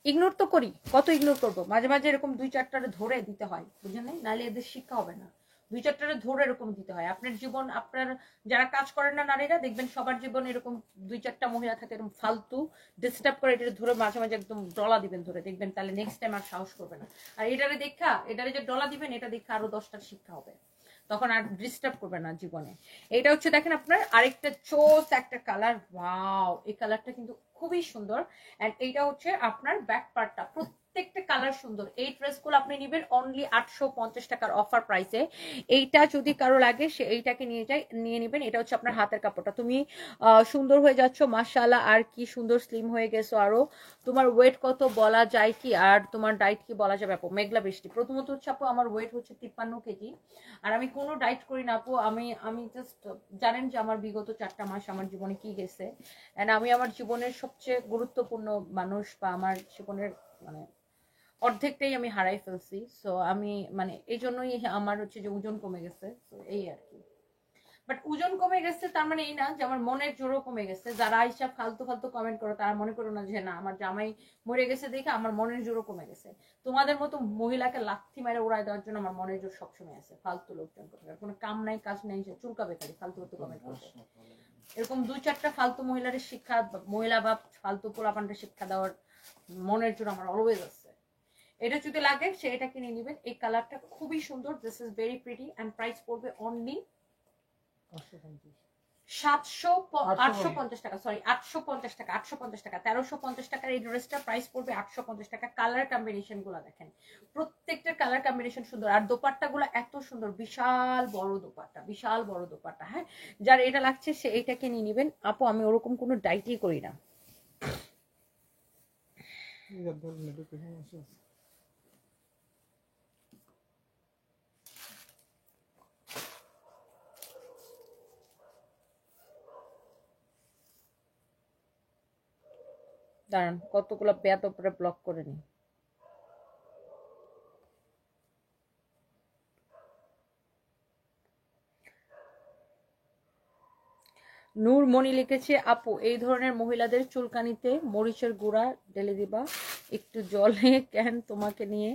ইগনোর তো করি, কত ইগনোর করবো? মাঝে মাঝে এরকম 2-4টা ধরে দিতে হয়, বুঝলেন? নাহলে এদের শিক্ষা হবে না। 2-4টা ধরে এরকম দিতে হয়। আপনার জীবন, আপনার যারা কাজ করেন না নারীরা, দেখবেন সবার জীবন এরকম 2-4টা মহিলা থাকে এরকম ফালতু ডিস্টার্ব করে। এটা ধরে মাঝে মাঝে একদম ডলা দিবেন ধরে, দেখবেন তাহলে নেক্সট টাইম আর সাহস করবে না। আর এটারে যে ডলা দিবেন, এটা দেখা আরো 10টার শিক্ষা হবে, তখন আর ডিস্টার্ব করবে না জীবনে। এটা হচ্ছে দেখেন আপনার আরেকটা চোস একটা কালার। ওয়াও, এই কালারটা কিন্তু খুবই সুন্দর। এন্ড এইটা হচ্ছে আপনার ব্যাক পার্টটা, প্রত্যেকটা কালার সুন্দর। এই ড্রেসগুলো আপনি নেবেন অনলি 850 টাকার অফার প্রাইসে। এইটা যদি কারো লাগে সে এইটাকে নিয়ে নেবেন। এটা হচ্ছে আপনার হাতের কাপড়টা। তুমি সুন্দর হয়ে যাচ্ছ মাশাআল্লাহ, আর কি সুন্দর স্লিম হয়ে গেছো। আরো তোমার ওয়েট কত বলা যায় কি, আর তোমার ডাইট কি বলা যাবে আপু? মেঘলা বৃষ্টি। প্রথমত হচ্ছে আপু আমার ওয়েট হচ্ছে 53 কেজি, আর আমি কোনো ডাইট করি না আপু। আমি জাস্ট জানেন যে আমার বিগত 4টা মাস আমার জীবনে কি গেছে। এন্ড আমি আমার জীবনের সবচেয়ে গুরুত্বপূর্ণ মানুষ বা আমার জীবনের মানে অর্ধেকটাই আমি হারাই ফেলছি। সো আমি মানে এই জন্যই আমার হচ্ছে যে ওজন কমে গেছে। তো এই আর কি। বাট ওজন কমে গেছে তার মানে এই না যে আমার মনের জোরও কমে গেছে। যারা আইসা ফালতু ফালতু কমেন্ট করো তারা মনে করো না যে না আমার জামাই মরে গেছে দেখে আমার মনের জোরও কমে গেছে। তোমাদের মতো মহিলাকে লাথি মেরে উড়াই দেওয়ার জন্য আমার মনের জোর সবসময় আছে। ফালতু লোকজন করবে, কোনো কাম নাই কাজ নেই, যে চুলকাবে খালি ফালতু ফালতু কমেন্ট করবে। এরকম 2-4টা ফালতু মহিলার শিক্ষা, মহিলা বা ফালতু পোলাপানদের শিক্ষা দেওয়ার মনের জোর আমার অলওয়েজ আছে। এটা যদি লাগে সে এটা কিনে নেবেন। এই কালারটা খুবই সুন্দর, this is very pretty. And price পড়বে অনলি 850 টাকা। সরি, 850 টাকা, 850 টাকা। 1350 টাকার এই ড্রেসটা প্রাইস পড়বে 850 টাকা। কালার কম্বিনেশন গুলো দেখেন, প্রত্যেকটা কালার কম্বিনেশন সুন্দর। আর দোপাট্টা গুলো এত সুন্দর, বিশাল বড় দোপাট্টা, বিশাল বড় দোপাট্টা। হ্যাঁ, যার এটা লাগছে সে এইটাকে নিয়ে নেবেন। আপু আমি ওরকম কোনো ডাইটই করি না। দাঁড়ান, কতগুলো বেয়াত উপরে ব্লক করে নি। নূর মনি লিখেছে, আপু এই ধরনের মহিলাদের চুলকানিতে মরিচের গুঁড়া ঢেলে দিবা একটু জলে, কেন তোমাকে নিয়ে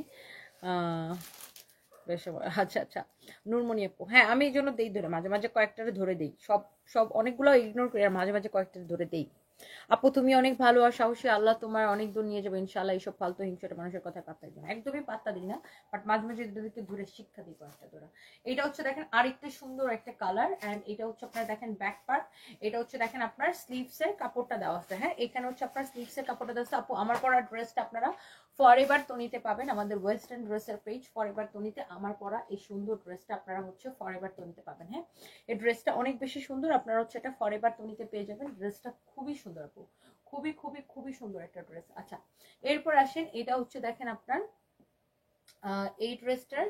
বেশ। আচ্ছা আচ্ছা, নুরমণি আপু, হ্যাঁ আমি এই জন্য দেই ধরে, মাঝে মাঝে কয়েকটারে ধরে দেই। সব সব অনেকগুলো ইগনোর করি, আর মাঝে মাঝে কয়েকটা ধরে দেই। আপু তুমি অনেক ভালো আর সাহসী, আল্লাহ তোমার অনেক দূর নিয়ে যাবে ইনশাআল্লাহ। এইসব ফালতু হিংসাটা মানুষের কথা পাত্তা দিই না, একদমই পাত্তা দিই না। বাট মাঝে মাঝে এদেরকে দূরে শিক্ষা দিই কয়েকটা ধরা। এটা হচ্ছে দেখেন আরেকটা সুন্দর একটা কালার। এন্ড এটা হচ্ছে আপনার দেখেন ব্যাক পার্ট। এটা হচ্ছে দেখেন আপনার স্লিভস এর কাপড়টা দেওয়া আছে। হ্যাঁ, এখানে হচ্ছে আপনার স্লিভস এর কাপড়টা দেওয়া আছে। আপু আমার পরা ড্রেসটা আপনারা ফরএভার তনিতে পাবেন, আমাদের ওয়েস্টার্ন ড্রেসের পেজ ফরএভার তনিতে আমার পরা এই সুন্দর ড্রেসটা আপনারা হচ্ছে ফরএভার তনিতে পাবেন। হ্যাঁ, এই ড্রেসটা অনেক বেশি সুন্দর, আপনারা হচ্ছে এটা ফরএভার তনিতে পেয়ে যাবেন। ড্রেসটা খুবই সুন্দর আপু, খুবই খুবই খুবই সুন্দর একটা ড্রেস। আচ্ছা, এরপর আসেন, এটা হচ্ছে দেখেন আপনার এই ড্রেসটার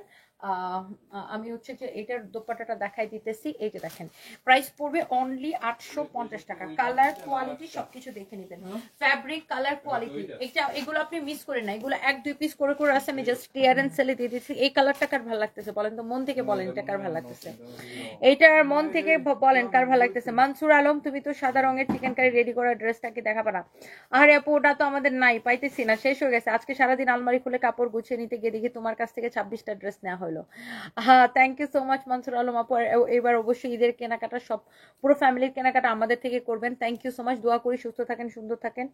আমি হচ্ছে যে এটার দোপাট্টাটা দেখাই দিতেছি। এই যে দেখেন প্রাইস পড়বে অনলি 850 টাকা। কালার কোয়ালিটি সবকিছু দেখে নেবেন, ফ্যাব্রিক কালার কোয়ালিটি। এটা এগুলো আপনি মিস করেন না, এগুলো 1-2 পিস করে করে আছে, আমি জাস্ট ক্লিয়ারেন্স সেলে দিয়ে দিচ্ছি। এই কালারটা কার ভালো লাগতেছে বলেন তো, মন থেকে বলেন এটা কার ভালো লাগতেছে, এইটার মন থেকে বলেন কার ভালো লাগতেছে। মানসুর আলম, তুমি তো সাদা রঙের চিকেন কারি রেডি করা ড্রেসটা কি দেখাবা না? আরে আপু ওটা তো আমাদের নাই, পাইতেছি না, শেষ হয়ে গেছে। আজকে সারাদিন আলমারি খুলে কাপড় গুছিয়ে নিতে গিয়ে দেখি তোমার কাছ থেকে 26টা ড্রেস নেওয়া হলো। হ্যাঁ, thank you so much Mansur Alam আপু। এবার অবশ্যই ঈদের কেনাকাটা সব পুরো ফ্যামিলির কেনাকাটা আমাদের থেকে করবেন। Thank you so much. দোয়া করি সুস্থ থাকেন, সুন্দর থাকেন,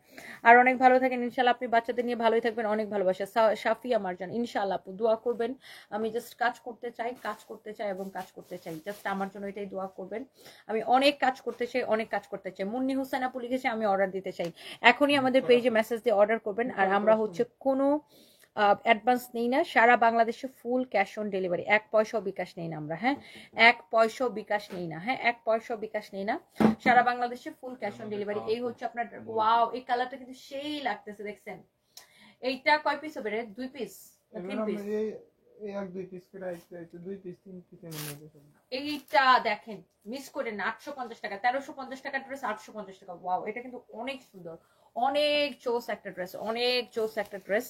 আর অনেক ভালো থাকেন ইনশাল্লাহ। আপনি বাচ্চাদের নিয়ে ভালোই থাকবেন, অনেক ভালোবাসা। সাফিয়া মারজান, ইনশাল্লাহ আপু দোয়া করবেন। আমি জাস্ট কাজ করতে চাই, কাজ করতে চাই এবং কাজ করতে চাই, জাস্ট আমার জন্য এটাই দোয়া করবেন। আমি অনেক কাজ করতে চাই, অনেক কাজ করতে চাই। মুন্নি হোসেন আপু লিখেছে আমি অর্ডার দিতে চাই, এখনই আমাদের পেজে মেসেজ দিয়ে অর্ডার করবেন। আর আমরা হচ্ছে কোনো অ্যাডভান্স নেই না, সারা বাংলাদেশে ফুল ক্যাশ অন ডেলিভারি, 1 পয়সাও বিকাশ নেই না আমরা। হ্যাঁ, 1 পয়সাও বিকাশ নেই না। হ্যাঁ, 1 পয়সাও বিকাশ নেই না, সারা বাংলাদেশে ফুল ক্যাশ অন ডেলিভারি। এই হচ্ছে আপনার, ওয়াও এই কালারটা কিন্তু সেই লাগতেছে, দেখছেন? এইটা কয় পিস হবে রে? 2 পিস না 3 পিস? এই 1-2 পিস করে আইছে, 2 পিস 3 পিস এর মধ্যে সব। এইটা দেখেন, মিস করেন না, 850 টাকা, 1350 টাকা ড্রেস, 850 টাকা। ওয়াও, এটা কিন্তু অনেক সুন্দর, অনেক চোস একটা ড্রেস, অনেক চোস একটা ড্রেস।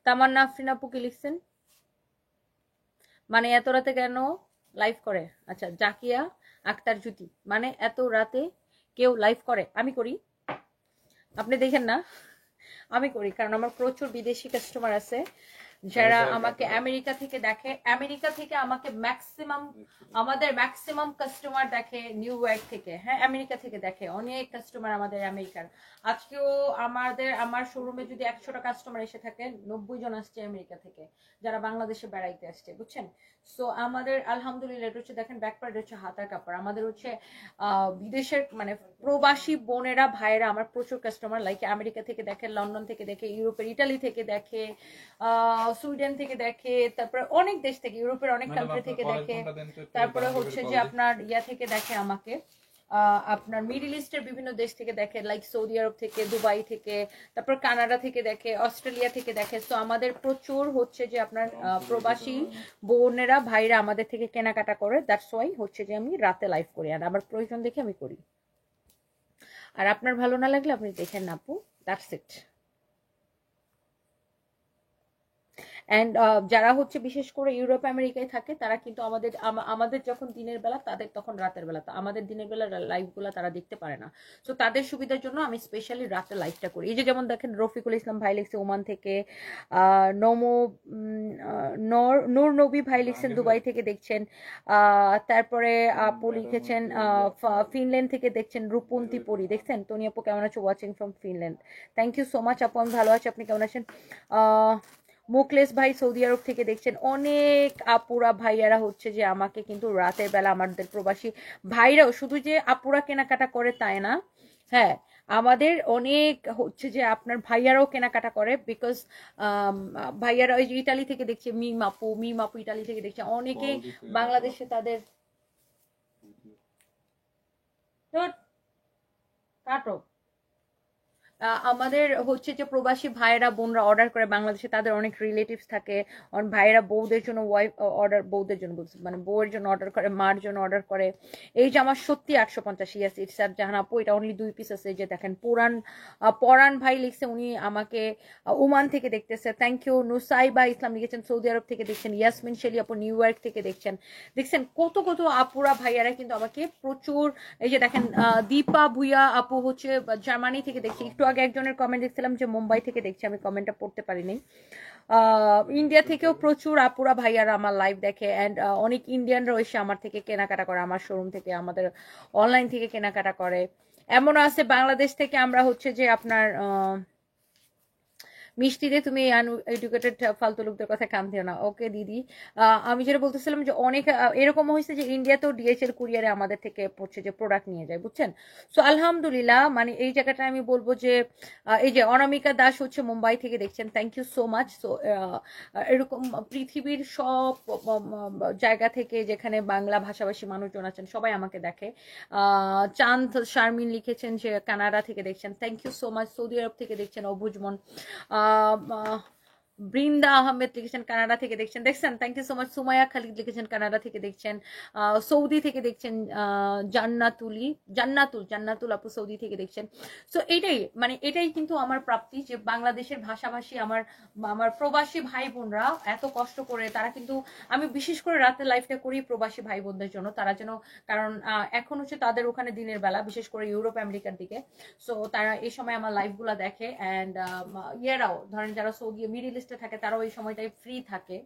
তামান্না আফরিন আপু কি লিখছেন? মানে এত রাতে কেন লাইভ করে? আচ্ছা, জাকিয়া আক্তার জুতি, মানে এত রাতে কেউ লাইভ করে? আমি করি, আপনি দেখেন না? আমি করি কারণ আমার প্রচুর বিদেশি কাস্টমার আছে যারা আমাকে আমেরিকা থেকে দেখে। আমেরিকা থেকে আমাকে ম্যাক্সিমাম, আমাদের ম্যাক্সিমাম কাস্টমার দেখে নিউ ইয়র্ক থেকে। হ্যাঁ, আমেরিকা থেকে দেখে, অনেক কাস্টমার আমাদের আমেরিকার। আজকেও আমার শোরুমে যদি 100টা কাস্টমার এসে থাকে, 90 জন আসছে আমেরিকা থেকে, যারা বাংলাদেশে বেড়াইতে আসছে, বুঝছেন? সো আমাদের আলহামদুলিল্লাহ, এটা হচ্ছে দেখেন ব্যাকপার্ট হচ্ছে হাতার কাপড়। আমাদের হচ্ছে বিদেশের মানে প্রবাসী বোনেরা ভাইয়েরা আমার প্রচুর কাস্টমার, লাইক আমেরিকা থেকে দেখে, লন্ডন থেকে দেখে, ইউরোপের ইটালি থেকে দেখে, সুইডেন থেকে দেখে, তারপরে অনেক দেশ থেকে, ইউরোপের অনেক কান্ট্রি থেকে দেখে, তারপরে হচ্ছে যে আপনার ইয়া থেকে দেখে আমাকে, আপনার মিডল ইস্টের বিভিন্ন দেশ থেকে দেখে, লাইক সৌদি আরব থেকে, দুবাই থেকে, তারপর কানাডা থেকে দেখে, অস্ট্রেলিয়া থেকে দেখে। তো আমাদের প্রচুর হচ্ছে যে আপনার প্রবাসী বোনেরা ভাইরা আমাদের থেকে কেনাকাটা করে। দ্যাটস ওয়াই হচ্ছে যে আমি রাতে লাইভ করি, আর আমার প্রয়োজন দেখে আমি করি। আর আপনার ভালো না লাগলে আপনি দেখেন না আপু, দ্যাটস ইট। অ্যান্ড যারা হচ্ছে বিশেষ করে ইউরোপ আমেরিকায় থাকে, তারা কিন্তু আমাদের যখন দিনের বেলা, তাদের তখন রাতের বেলা, তো আমাদের দিনের বেলা লাইভগুলো তারা দেখতে পারে না। তো তাদের সুবিধার জন্য আমি স্পেশালি রাতে লাইভটা করি। এই যে যেমন দেখেন রফিকুল ইসলাম ভাই লিখছে ওমান থেকে, নূর নবী ভাই লিখছেন দুবাই থেকে দেখছেন, তারপরে আপু লিখেছেন ফিনল্যান্ড থেকে দেখছেন, রূপন্তী পরি দেখছেন। তনি আপু কেমন আছো? Watching from Finland, thank you so much আপু, আমি ভালো আছি, আপনি কেমন আছেন? মুকলেশ ভাই সৌদি আরব থেকে দেখছেন। অনেক আপুরা ভাইয়ারা হচ্ছে যে আমাকে কিন্তু রাতের বেলা, আমাদের প্রবাসী ভাইরাও শুধু যে আপুরা কেনাকাটা করে তাই না, হ্যাঁ আমাদের অনেক হচ্ছে যে আপনার ভাইয়ারাও কেনাকাটা করে, বিকজ ভাইয়ারা ওই যে ইটালি থেকে দেখছে, মিম আপু ইটালি থেকে দেখছে, অনেকে বাংলাদেশে তাদের কাটো আমাদের হচ্ছে যে প্রবাসী ভাইয়েরা বোনরা অর্ডার করে বাংলাদেশে, তাদের অনেক রিলেটিভস থাকে, ভাইয়েরা বউদের জন্য বউদের জন্য বলছে মানে বউয়ের জন্য অর্ডার করে, মার জন্য অর্ডার করে। এই যে আমার সত্যি 850, ইয়াস ইটস আপ জাহান আপু, এটা অনলি 2 পিস আছে। যে দেখেন পরান ভাই লিখছে, উনি আমাকে ওমান থেকে দেখতেছে, থ্যাংক ইউ। নুসাইবা ইসলাম লিখেছেন সৌদি আরব থেকে দেখছেন, ইয়াসমিন শেলি আপু নিউ ইয়র্ক থেকে দেখছেন কত কত আপুরা ভাইয়ারা কিন্তু আমাকে প্রচুর। এই যে দেখেন দীপা ভুইয়া আপু হচ্ছে জার্মানি থেকে দেখছি। একটু আগে একজনের কমেন্ট দেখছিলাম যে মুম্বাই থেকে দেখছি, আমি কমেন্টটা পড়তে পারিনি। ইন্ডিয়া থেকেও প্রচুর আপুরা ভাইয়ারা আমার লাইভ দেখে, অ্যান্ড অনেক ইন্ডিয়ানরাও এসে আমার থেকে কেনাকাটা করে, আমার শোরুম থেকে, আমাদের অনলাইন থেকে কেনাকাটা করে। এমন আছে বাংলাদেশ থেকে আমরা হচ্ছে যে আপনার মিষ্টিতে তুমি আনএডুকেটেড ফালতু লোকদের কথা কান দিও না, ওকে দিদি। আমি যেটা বলতেছিলাম যে অনেক এরকম হয়েছে যে ইন্ডিয়াতেও ডিএচএল কুরিয়ারে আমাদের থেকে হচ্ছে যে প্রোডাক্ট নিয়ে যায়, বুঝছেন। সো আলহামদুলিল্লাহ, মানে এই জায়গাটা আমি বলবো যে এই যে অনামিকা দাস হচ্ছে মুম্বাই থেকে দেখছেন, thank you so much. So এরকম পৃথিবীর সব জায়গা থেকে যেখানে বাংলা ভাষাভাষী মানুষজন আছেন সবাই আমাকে দেখে। চাঁদ শারমিন লিখেছেন যে কানাডা থেকে দেখছেন, thank you so much. Saudi Arab থেকে দেখছেন অবুজমন, বৃন্দা আহমেদ লিখেছেন কানাডা থেকে দেখছেন, দেখছেন, thank you so much. Sumaiya Khalid লিখেছেন কানাডা থেকে দেখছেন, সৌদি থেকে দেখছেন, জান্নাতুল আপু সৌদি থেকে দেখছেন। সো এটাই মানে এটাই কিন্তু আমার প্রাপ্তি, যে বাংলাদেশের ভাষাভাষী আমার আমার প্রবাসী ভাই বোনরা এত কষ্ট করে, তারা কিন্তু, আমি বিশেষ করে রাতে লাইফটা করি প্রবাসী ভাই বোনদের জন্য, তারা যেন, কারণ এখন হচ্ছে তাদের ওখানে দিনের বেলা, বিশেষ করে ইউরোপ আমেরিকার দিকে। সো তারা এই সময় আমার লাইভগুলো দেখে, অ্যান্ড ইয়েরাও ধরেন যারা সৌদি মিডিল ইস্টে থাকে তারাও এই সময়টাই ফ্রি থাকে,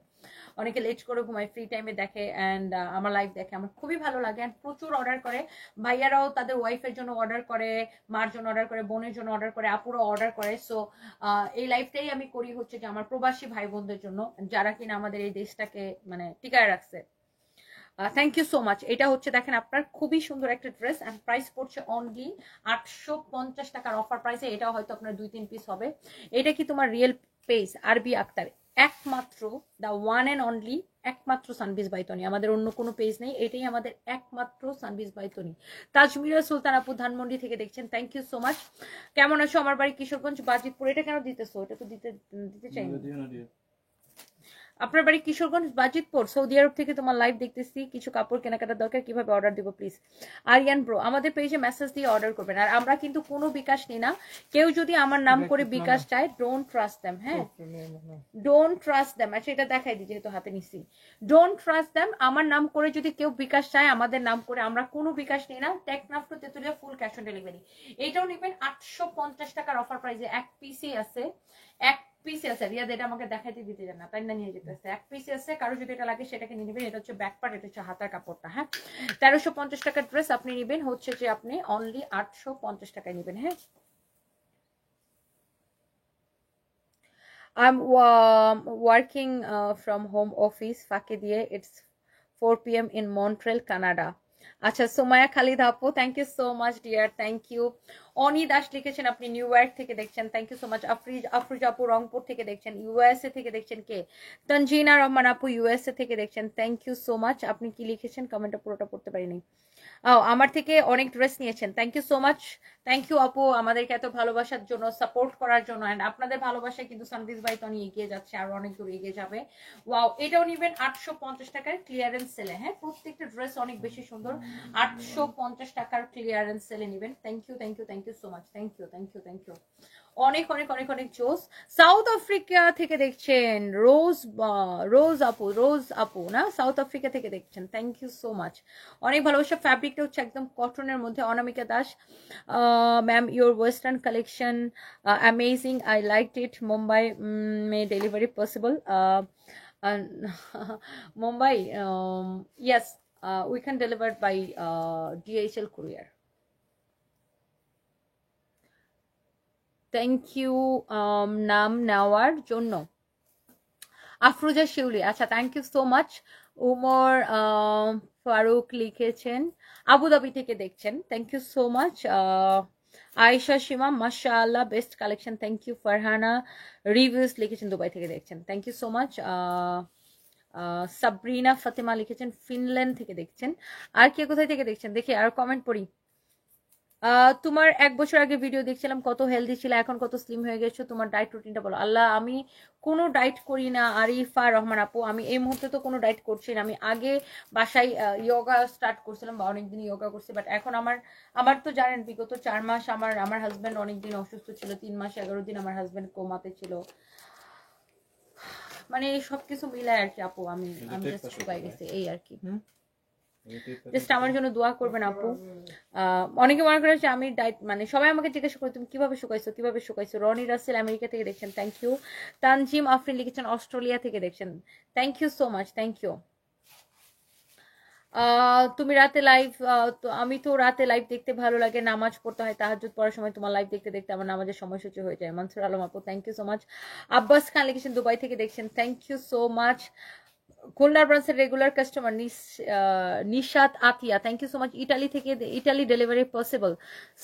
অনেকে লেট করে ঘুমায়, ফ্রি টাইমে দেখে, অ্যান্ড আমার লাইভ দেখে, আমার খুবই ভালো লাগে। অ্যান্ড প্রচুর অর্ডার করে, ভাইয়ারাও তাদের ওয়াইফের জন্য অর্ডার করে, মার জন্য অর্ডার করে, বোনের জন্য অর্ডার করে, আপুরা অর্ডার করে। সো এই লাইভটাই আমি করি হচ্ছে যে আমার প্রবাসী ভাই বোনদের জন্য, যারা কিনা আমাদের এই দেশটাকে মানে টিকায় রাখছে। Thank you so much. এটা হচ্ছে দেখেন আপনার খুবই সুন্দর একটা ড্রেস, অ্যান্ড প্রাইস পড়ছে অনলি 850 টাকার অফার প্রাইসে। এটাও হয়তো আপনার 2-3 পিস হবে। এটা কি তোমার রিয়েল পেজ আরবি আক্তার, একমাত্র দ্য ওয়ান অ্যান্ড অনলি, একমাত্র সানবিজ বাইতনি, আমাদের অন্য কোনো পেজ নেই, এটাই আমাদের একমাত্র সানবিজ বাইতনি। তাজমিরা সুলতান আপু ধানমন্ডি থেকে দেখছেন, থ্যাংক ইউ সো মাচ। কেমন আছো? আমার বাড়ি কিশোরগঞ্জ বাজিতপুর। এটা কেন দিতেছো? এটা তো দিতে চাই না। আপনার বাড়ি কিশোরগঞ্জ বাজিতপুর, সৌদি আরব থেকে তোমার লাইভ দেখতেছি, কিছু কাপড় কেনাকাটার দরকার, কিভাবে অর্ডার দিব প্লিজ? আরিয়ান ব্রো, আমাদের পেজে মেসেজ দিয়ে অর্ডার করবেন, আর আমরা কিন্তু কোনো বিকাশ নিই না। কেউ যদি আমার নাম করে বিকাশ চায়, ডোন্ট ট্রাস্ট দেম। হ্যাঁ, ডোন্ট ট্রাস্ট দেম। আচ্ছা এটা দেখাই দিই যেহেতু হাতে নিছি, ডোন্ট ট্রাস্ট দেম। আমার নাম করে যদি কেউ বিকাশ চায়, আমাদের নাম করে, আমরা কোনো বিকাশ নিই না। Teknaf to Tetulia full cash on delivery. এটাও নেবেন 850 টাকার অফার প্রাইসে, এক পিসই আছে, এক পিস আছে। রিয়াদ এটা আমাকে দেখাইতে দিতে যান না, তাই না, নিয়ে যেতেছে। এক পিস আছে, কারো যদি এটা লাগে সেটাকে নিয়ে নেবেন। এটা হচ্ছে ব্যাক পার্ট, এটা হচ্ছে হাতার কাপড়টা। হ্যাঁ, 1350 টাকার ড্রেস আপনি নেবেন হচ্ছে যে আপনি অনলি 850 টাকায় নেবেন। হ্যাঁ, I'm working from home office ফাঁকে দিয়ে, it's 4 p.m. in Montreal, Canada. আচ্ছা, সোমায়া খালিদ আপু, thank you so much dear, thank you. Oni Das লিখেছেন আপনি নিউ ইয়র্ক থেকে দেখছেন, thank you so much. Afruz আপু রংপুর থেকে দেখছেন, ইউএসএ থেকে দেখছেন কে? তনজিনা রহমান আপু ইউএসএ থেকে দেখছেন, থ্যাংক ইউ সো মাচ। আপনি কি লিখেছেন কমেন্টটা পুরোটা পড়তে পারিনি। আমার থেকে অনেক ড্রেস নিয়েছেন, thank you so much. Thank you আপু আমাদেরকে এত ভালোবাসার জন্য, সাপোর্ট করার জন্য, এন্ড আপনাদের ভালোবাসায় কিন্তু সানবিজ বাইতনি এগিয়ে যাচ্ছে, আর অনেক দূর এগিয়ে যাবে। ওয়াও, এটাও নেবেন 850 টাকার ক্লিয়ারেন্স সেলে। হ্যাঁ, প্রত্যেকটা ড্রেস অনেক বেশি সুন্দর, 850 টাকার ক্লিয়ারেন্স সেলে নেবেন। Thank you, thank you, thank you so much. Thank you, thank you, thank you. অনেক অনেক অনেক অনেক জোস। সাউথ আফ্রিকা থেকে দেখছেন রোজ আপু না, সাউথ আফ্রিকা থেকে দেখছেন, থ্যাংক ইউ সো মাচ। অনেক ভালোবাসা। ফ্যাব্রিকটা হচ্ছে একদম কটনের মধ্যে। Anamika Das, ma'am your western collection amazing, I liked it. Mumbai মে delivery possible? Mumbai, yes, we can deliver by DHL courier. Thank you নাম নেওয়ার জন্য। আফরোজা শিউলি, আচ্ছা thank you so much. Umar Faruk লিখেছেন আবুধাবি থেকে দেখছেন, thank you so much. Ayesha Seema, মাশাআল্লাহ best collection, thank you. Farhana reviews লিখেছেন দুবাই থেকে দেখছেন, thank you so much. Sabrina Fatema লিখেছেন ফিনল্যান্ড থেকে দেখছেন। আর কে কোথায় থেকে দেখছেন দেখি, আর কমেন্ট পড়ি। তোমার 1 বছর আগে ভিডিও দেখছিলাম, কত হেলদি ছিল, এখন কত স্লিম হয়ে গেছো, তোমার ডায়েট রুটিনটা বলো। আল্লাহ, আমি কোনো ডায়েট করি না। আরিফা রহমান আপু, আমি এই মুহূর্তে তো কোনো ডায়েট করছি না। আমি আগে বাসায় ইয়োগা স্টার্ট করছিলাম, বা অনেকদিন ইয়োগা করছি, বাট এখন আমার তো জানেন বিগত 4 মাস আমার হাজব্যান্ড অনেকদিন অসুস্থ ছিল, 3 মাস 11 দিন আমার হাজব্যান্ড কোমাতে ছিল, মানে সবকিছু মিলায় আর কি আপু, আমি জাস্ট শুকাই গেছি এই আর কি। জাস্ট আমার জন্য দোয়া করবেন আপু। অনেকে মনে করে আমি ডায়েট, মানে সবাই আমাকে জিজ্ঞাসা করে তুমি কিভাবে শুকাইছো। রনি রাসেল আমেরিকা থেকে দেখছেন, থ্যাংক ইউ। তানজিম আফরিন লিখেছেন অস্ট্রেলিয়া থেকে দেখছেন, thank you so much, thank you. তুমি রাতে লাইভ, তো আমি তো রাতে লাইভ দেখতে ভালো লাগে, নামাজ পড়তে হয়, তাহাজ্জুদ পড়ার সময় তোমার লাইভ দেখতে দেখতে আমার নামাজের সময়সূচি হয়ে যায়। মনসুর আলম আপু, thank you so much. Abbas Khan লিখেছেন দুবাই থেকে দেখছেন, থ্যাংক ইউ সো মাচ। খুলনার ব্রাঞ্চের regular customer Nishat Atia, thank you so much. Italy delivery possible?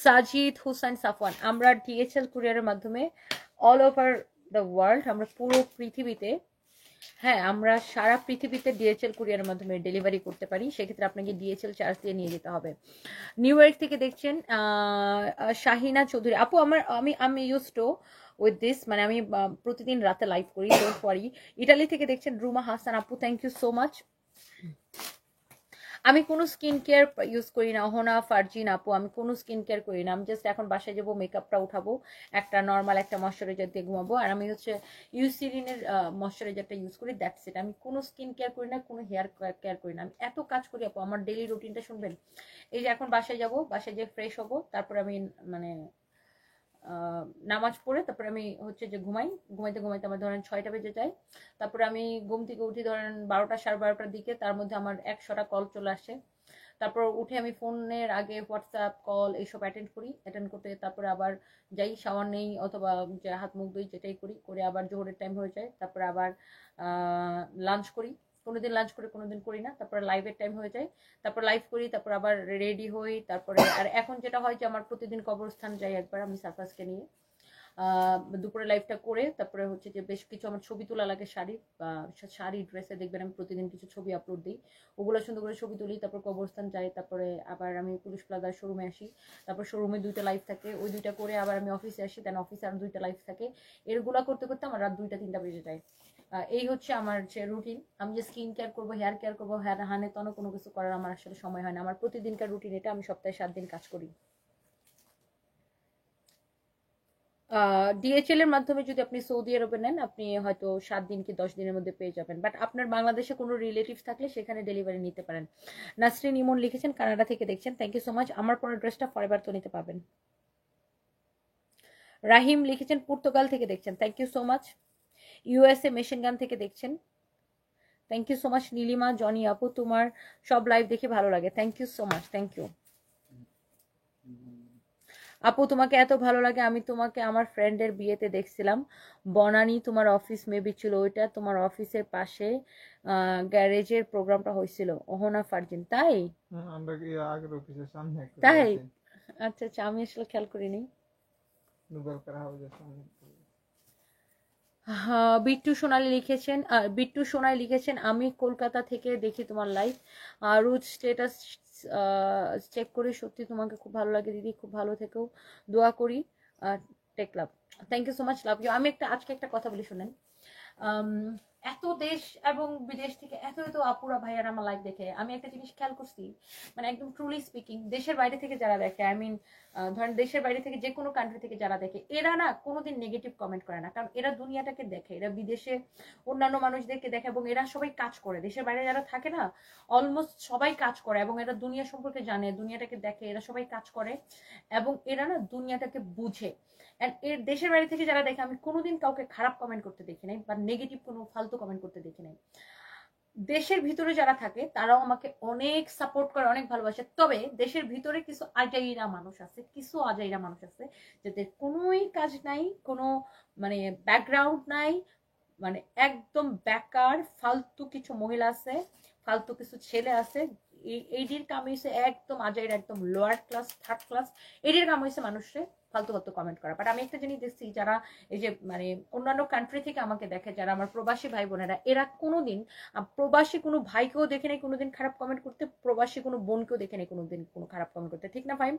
Sajid Husain Safwan, আমরা ডিএচএল কুরিয়ারের মাধ্যমে অল ওভার দ্য ওয়ার্ল্ড, আমরা পুরো পৃথিবীতে, হ্যাঁ আমরা সারা পৃথিবীতে ডিএচএল কুরিয়ারের মাধ্যমে ডেলিভারি করতে পারি। সেক্ষেত্রে আপনাকে ডিএচএল চার্জ দিয়ে নিয়ে যেতে হবে। নিউ ইয়র্ক থেকে দেখছেন শাহিনা চৌধুরী আপু, আমি ইউজ টু উইথ দিস, মানে আমি প্রতিদিন রাতে লাইভ করি, ডোন্ট ওয়ারি। ইটালি থেকে দেখছেন রুমা হাসান আপু, থ্যাংক ইউ সো মাচ। আমি কোনো স্কিন কেয়ার ইউজ করি না, হোনা ফারজিন আপু, আমি কোনো স্কিন কেয়ার করি না। আমি জাস্ট এখন বাসায় যাবো, মেকআপটা উঠাবো, একটা নর্মাল একটা ময়শ্চারাইজার দিয়ে ঘুমাবো, আর আমি হচ্ছে ইউসিরিনের ময়শ্চারাইজারটা ইউজ করি, দ্যাটস ইট। আমি কোনো স্কিন কেয়ার করি না, কোনো হেয়ার কেয়ার করি না। আমি এত কাজ করি আপু, আমার ডেইলি রুটিনটা শুনবেন। এই যে এখন বাসায় যাবো, বাসায় যেয়ে ফ্রেশ হবো, তারপর আমি মানে নামাজ পড়ে তারপরে আমি হচ্ছে যে ঘুমাইতে ঘুমাইতে আমার ধরেন 6টা বেজে যায়। তারপরে আমি ঘুম থেকে উঠি ধরেন 12টা 12:30টার দিকে, তার মধ্যে আমার 100টা কল চলে আসে। তারপর উঠে আমি ফোনের আগে হোয়াটসঅ্যাপ কল এইসব অ্যাটেন্ড করতে তারপরে আবার যাই, শাওয়ার নেই অথবা যে হাত মুখ ধুই, যেটাই করি করে আবার জোহরের টাইম হয়ে যায়। তারপরে আবার লাঞ্চ করি, কোনোদিন লাঞ্চ করি কোনোদিন করি না। তারপরে লাইভের টাইম হয়ে যায়, তারপর লাইভ করি, তারপর আবার রেডি হই। তারপরে আর এখন যেটা হয় যে আমার প্রতিদিন কবরস্থান যাই একবার আমি সাফাসকে নিয়ে, দুপুরে লাইভটা করে তারপরে হচ্ছে যে বেশ কিছু আমার ছবি তোলা লাগে, শাড়ি ড্রেসে দেখবেন আমি প্রতিদিন কিছু ছবি আপলোড দিই, ওগুলো সুন্দর করে ছবি তুলি। তারপর কবরস্থান যাই, তারপরে আবার আমি পুলিশ প্লাজার শোরুমে আসি, তারপর শোরুমে 2টা লাইভ থাকে, ওই 2টা করে আবার আমি অফিসে আসি, দেন অফিসে আর 2টা লাইভ থাকে। এরগুলা করতে করতে আমার রাত 2টা 3টা বেজে যায়। এই হচ্ছে আমার যে রুটিন। আমি যে স্কিন কেয়ার করবো, হেয়ার কেয়ার করবো, হানে তন কোনো কিছু করার আমার আসলে সময় হয় না। আমার প্রতিদিনকার রুটিন এটা, আমি সপ্তাহে 7 দিন কাজ করি। ডিএচএল এর মাধ্যমে যদি আপনি সৌদি আরবে নেন, আপনি হয়তো 7 দিন কি 10 দিনের মধ্যে পেয়ে যাবেন, বাট আপনার বাংলাদেশে কোনো রিলেটিভ থাকলে সেখানে ডেলিভারি নিতে পারেন। নাসরিন ইমন লিখেছেন, কানাডা থেকে দেখছেন, থ্যাংক ইউ সো মাচ। আমার পরে ড্রেসটা ফরএভার তো নিতে পাবেন। রাহিম লিখেছেন, পর্তুগাল থেকে দেখছেন, thank you so much. USA machine gun থেকে দেখছেন, thank you so much. Nilima Jony আপু, তোমার সব লাইভ দেখে ভালো লাগে, thank you so much, thank you আপু। তোমাকে এত ভালো লাগে, আমি তোমাকে আমার ফ্রেন্ডের বিয়েতে দেখছিলাম, বনানী তোমার অফিস মেবি ছিল ওইটা, তোমার অফিসের পাশে গ্যারেজের প্রোগ্রামটা হয়েছিল, ওহনা ফারজিন, তাই? আমরা কি আগের অফিসের সামনে একটা তাই? আচ্ছা আচ্ছা, আমি আসলে খেয়াল করিনি। নুবেল করা হাউসের সামনে। বিট্টু সোনালি লিখেছেন, আমি কলকাতা থেকে দেখি তোমার লাইভ, রোজ স্টেটাস চেক করি, সত্যি তোমাকে খুব ভালো লাগে দিদি, খুব ভালো থেকেও, দোয়া করি, take love, thank you so much, love you. আমি আজকে একটা কথা বলি শুনেন। এত দেশ এবং বিদেশ থেকে এত এত আপুরা ভাইয়ারা আমার লাইভ দেখে, আমি একটা জিনিস খেয়াল করছি, মানে একদম ট্রুলি স্পিকিং, দেশের বাইরে থেকে যারা দেখে, আই মিন ধরেন দেশের বাইরে থেকে যে কোনো কান্ট্রি থেকে যারা দেখে, এরা না কোনোদিন নেগেটিভ কমেন্ট করে না, কারণ এরা দুনিয়াটাকে দেখে, এরা বিদেশে অন্যান্য মানুষদেরকে দেখে, এবং এরা সবাই কাজ করে, দেশের বাইরে যারা থাকে না অলমোস্ট সবাই কাজ করে, এবং এরা দুনিয়া সম্পর্কে জানে, দুনিয়াটাকে দেখে, এরা সবাই কাজ করে, এবং এরা না দুনিয়াটাকে বুঝে। এর দেশের বাইরে থেকে যারা দেখে, আমি কোনোদিন কাউকে খারাপ কমেন্ট করতে দেখি নাই, বা নেগেটিভ কোনো ফালতু কমেন্ট করতে দেখি নাই। দেশের ভিতরে যারা থাকে তারাও আমাকে অনেক সাপোর্ট করে, অনেক ভালোবাসে, তবে দেশের ভিতরে কিছু আজাইরা মানুষ আছে, যাদের কোনোই কাজ নাই, কোনো মানে ব্যাকগ্রাউন্ড নাই, মানে একদম বেকার ফালতু কিছু মহিলা আছে, ফালতু কিছু ছেলে আছে, এইটির কাম হয়েছে একদম আজাইরা, একদম লোয়ার ক্লাস, থার্ড ক্লাস, এটির কাম হয়েছে মানুষে ফালতু ফালতু কমেন্ট করা। বাট আমি একটা জিনিস দেখছি, যারা এই যে মানে অন্যান্য কান্ট্রি থেকে আমাকে দেখে, যারা আমার প্রবাসী ভাই বোনেরা, এরা কোনোদিন প্রবাসী কোনো ভাইকেও দেখে নাই কোনোদিন খারাপ কমেন্ট করতে, প্রবাসী কোনো বোনকেও দেখে নাই কোনোদিন কোনো খারাপ কমেন্ট করতে, ঠিক না ভাই?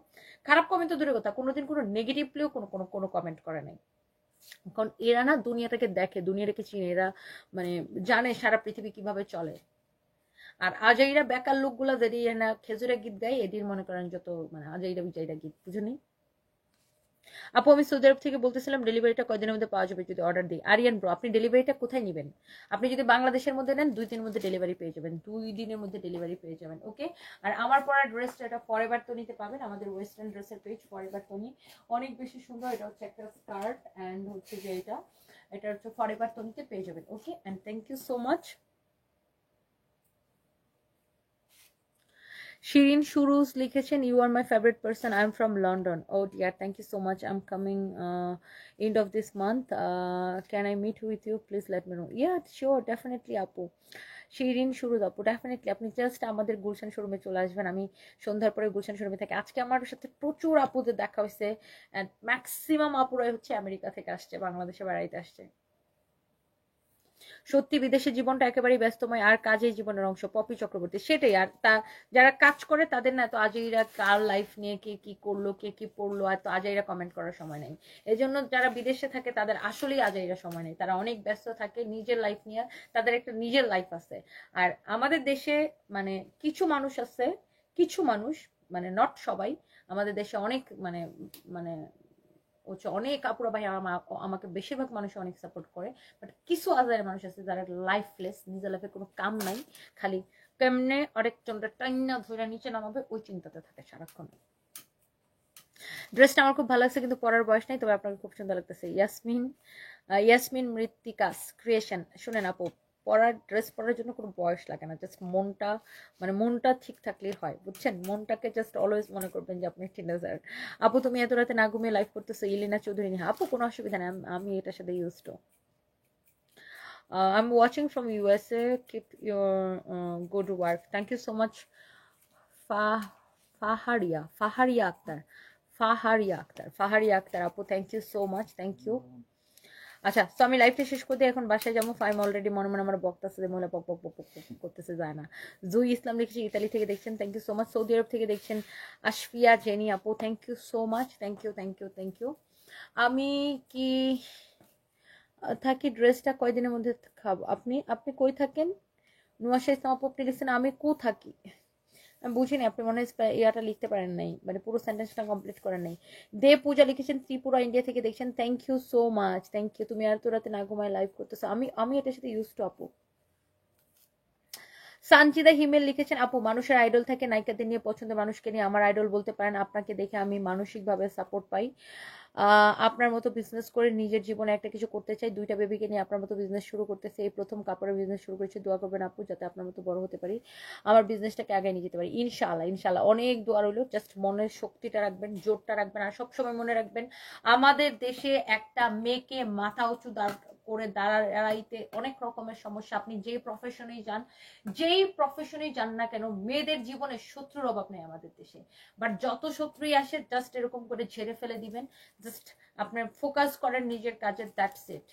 খারাপ কমেন্ট তো দূরের কথা, কোনোদিন কোনো নেগেটিভলিও কোনো কোনো কোনো কমেন্ট করে নাই, কারণ এরা না দুনিয়াটাকে দেখে, দুনিয়াটাকে চিনে, এরা মানে জানে সারা পৃথিবী কিভাবে চলে। আর আজাইরা বেকার লোকগুলা যদি না খেজুরের গীত গায়, এদের মনে করেন যত মানে আজাইরা বিজাইরা গীত, বুঝুনি? আপু আমি সৌদি আরব থেকে বলতেছিলাম, ডেলিভারিটা কয়দিনের মধ্যে পাওয়া যাবে যদি অর্ডার দিই? আরিয়ান ব্রো, আপনি ডেলিভারিটা কোথায় নেবেন? আপনি যদি বাংলাদেশের মধ্যে নেন 2 দিনের মধ্যে ডেলিভারি পেয়ে যাবেন, 2 দিনের মধ্যে ডেলিভারি পেয়ে যাবেন, ওকে? আর আমার পরা ড্রেসটা, এটা ফরএভার তো নিতে পাবেন, আমাদের ওয়েস্টার্ন ড্রেসের পেজ ফরএভার তো নি, অনেক বেশি সুন্দর। এটা হচ্ছে একটা স্কার্ট এন্ড হচ্ছে যে এটা হচ্ছে ফরএভার তো নিতে পেয়ে যাবেন, okay? And thank you so much. Shirin Shurus লিখেছেন, you are my favorite person, I'm from London. Oh dear, thank you so much. I'm coming end of this month. Can I meet with you? Please let me know. Yeah, sure, definitely আপু। শিরিন শুরুদ আপু, ডেফিনেটলি আপনি জাস্ট আমাদের গুলশান শোরুমে চলে আসবেন, আমি সন্ধ্যার পরে গুলশান শোরুমে থাকি। আজকে আমার সাথে প্রচুর আপুদের দেখা হয়েছে, এন্ড ম্যাক্সিমাম আপুরাই হচ্ছে আমেরিকা থেকে আসছে, বাংলাদেশে বেড়াইতে আসছে। সত্যি বিদেশের জীবনটা একেবারেই ব্যস্তময় আর কাজেই জীবনের অংশ। পপি চক্রবর্তী, সেটাই। আর তা যারা কাজ করে তাদের না এত আজাইরা কার লাইফ নিয়ে কে কি করলো কে কি পড়লো এত আজাইরা কমেন্ট করার সময় নেই। এই জন্য যারা বিদেশে থাকে তাদের আসলেই আজাইরা সময় নেই, তারা অনেক ব্যস্ত থাকে নিজের লাইফ নিয়ে, তাদের একটা নিজের লাইফ আছে। আর আমাদের দেশে মানে কিছু মানুষ আছে, কিছু মানুষ, মানে নট সবাই, আমাদের দেশে অনেক মানে মানে হচ্ছে অনেক আপুরা ভাই আমাকে বেশিরভাগ মানুষ অনেক সাপোর্ট করে, বাট কিছু আজারের মানুষ আছে যারা লাইফলেস, নিজের লাইফে কোনো কাম নাই, খালি কেমনে আরেকজনটা টাইনা ধরে নিচে নামাবে ওই চিন্তাতে থাকে সারাক্ষণ। ড্রেসটা আমার খুব ভালো লাগছে কিন্তু পরার বয়স নেই, তবে আপনাকে খুব সুন্দর লাগতেছে। ইয়াসমিন মৃত্তিকাস ক্রিয়েশন। শুনেন আপু, ড্রেস পরার জন্য কোনো বয়স লাগে না, জাস্ট মনটা মানে মনটা ঠিক থাকলেই হয়, বুঝছেন? মনটাকে জাস্ট অলওয়েজ মনে করবেন যে আপনি টিনেজার। আপু তুমি এত রাতে না ঘুমিয়ে লাইভ করতেছো, ইলিনা চৌধুরী। আপু কোনো অসুবিধা নেই, আমি এটার সাথে use to. I'm watching from USA. Keep your good work. Thank you so much. Faharia Akhtar আপু, thank you so much, thank you. আচ্ছা, তো আমি লাইভটা শেষ করে দিয়ে এখন বাসায় যাবো। ফাইম অলরেডি মনে মনে আমার বক্তাছে, মনে পক পক পক পক করতেছে, যায় না। জুই ইসলাম লিখেছি ইতালি থেকে দেখছেন, thank you so much. Saudi Arab থেকে দেখছেন আশফিয়া জেনি আপু, thank you so much, thank you thank you thank you. আমি কি থাকি ড্রেসটা কয়দিনের মধ্যে খাবো? আপনি আপনি কই থাকেন? নুয়াশা ইসলাম আপু আপনি লিখছেন আমি কো থাকি, আমি বুঝিনি, আপনি মনে হয় ইয়াটা লিখতে পারেন নাই, মানে পুরো সেন্টেন্সটা কমপ্লিট করেন নাই। দে পূজা লিখেছেন ত্রিপুরা ইন্ডিয়া থেকে দেখছেন, thank you so much, thank you. তুমি আর তো রাতে না ঘুমায় লাইভ করতেছো, আমি এটার সাথে ইউজ টু আপু। সানজিদা হিমেল লিখেছেন আপু মানুষের আইডল থাকে, নায়িকাদের নিয়ে পছন্দের মানুষকে নিয়ে আমার আইডল বলতে পারেন। আপনাকে দেখে আমি মানসিকভাবে সাপোর্ট পাই। আপনার মতো বিজনেস করে নিজের জীবনে একটা কিছু করতে চাই, 2টা বেবিকে নিয়ে আপনার মতো বিজনেস শুরু করতেছে, এই প্রথম কাপড়ের বিজনেস শুরু করেছি। দোয়া করবেন আপু যাতে আপনার মতো বড় হতে পারি, আমার বিজনেসটাকে আগে নিয়ে যেতে পারি, ইনশাআল্লাহ ইনশাআল্লাহ। অনেক দোয়া রইল, জাস্ট মনের শক্তিটা রাখবেন, জোরটা রাখবেন, আর সবসময় মনে রাখবেন আমাদের দেশে একটা মেয়েকে মাথা উঁচু করে দাঁড়াইতে অনেক রকমের সমস্যা। আপনি যেই প্রফেশনেই যান না কেন, মেয়েদের জীবনে শত্রুর অভাব নেই আমাদের দেশে। বাট যত শত্রুই আসে জাস্ট এরকম করে ঝেড়ে ফেলে দিবেন, জাস্ট আপনার ফোকাস করেন নিজের কাজে, দ্যাটস ইট।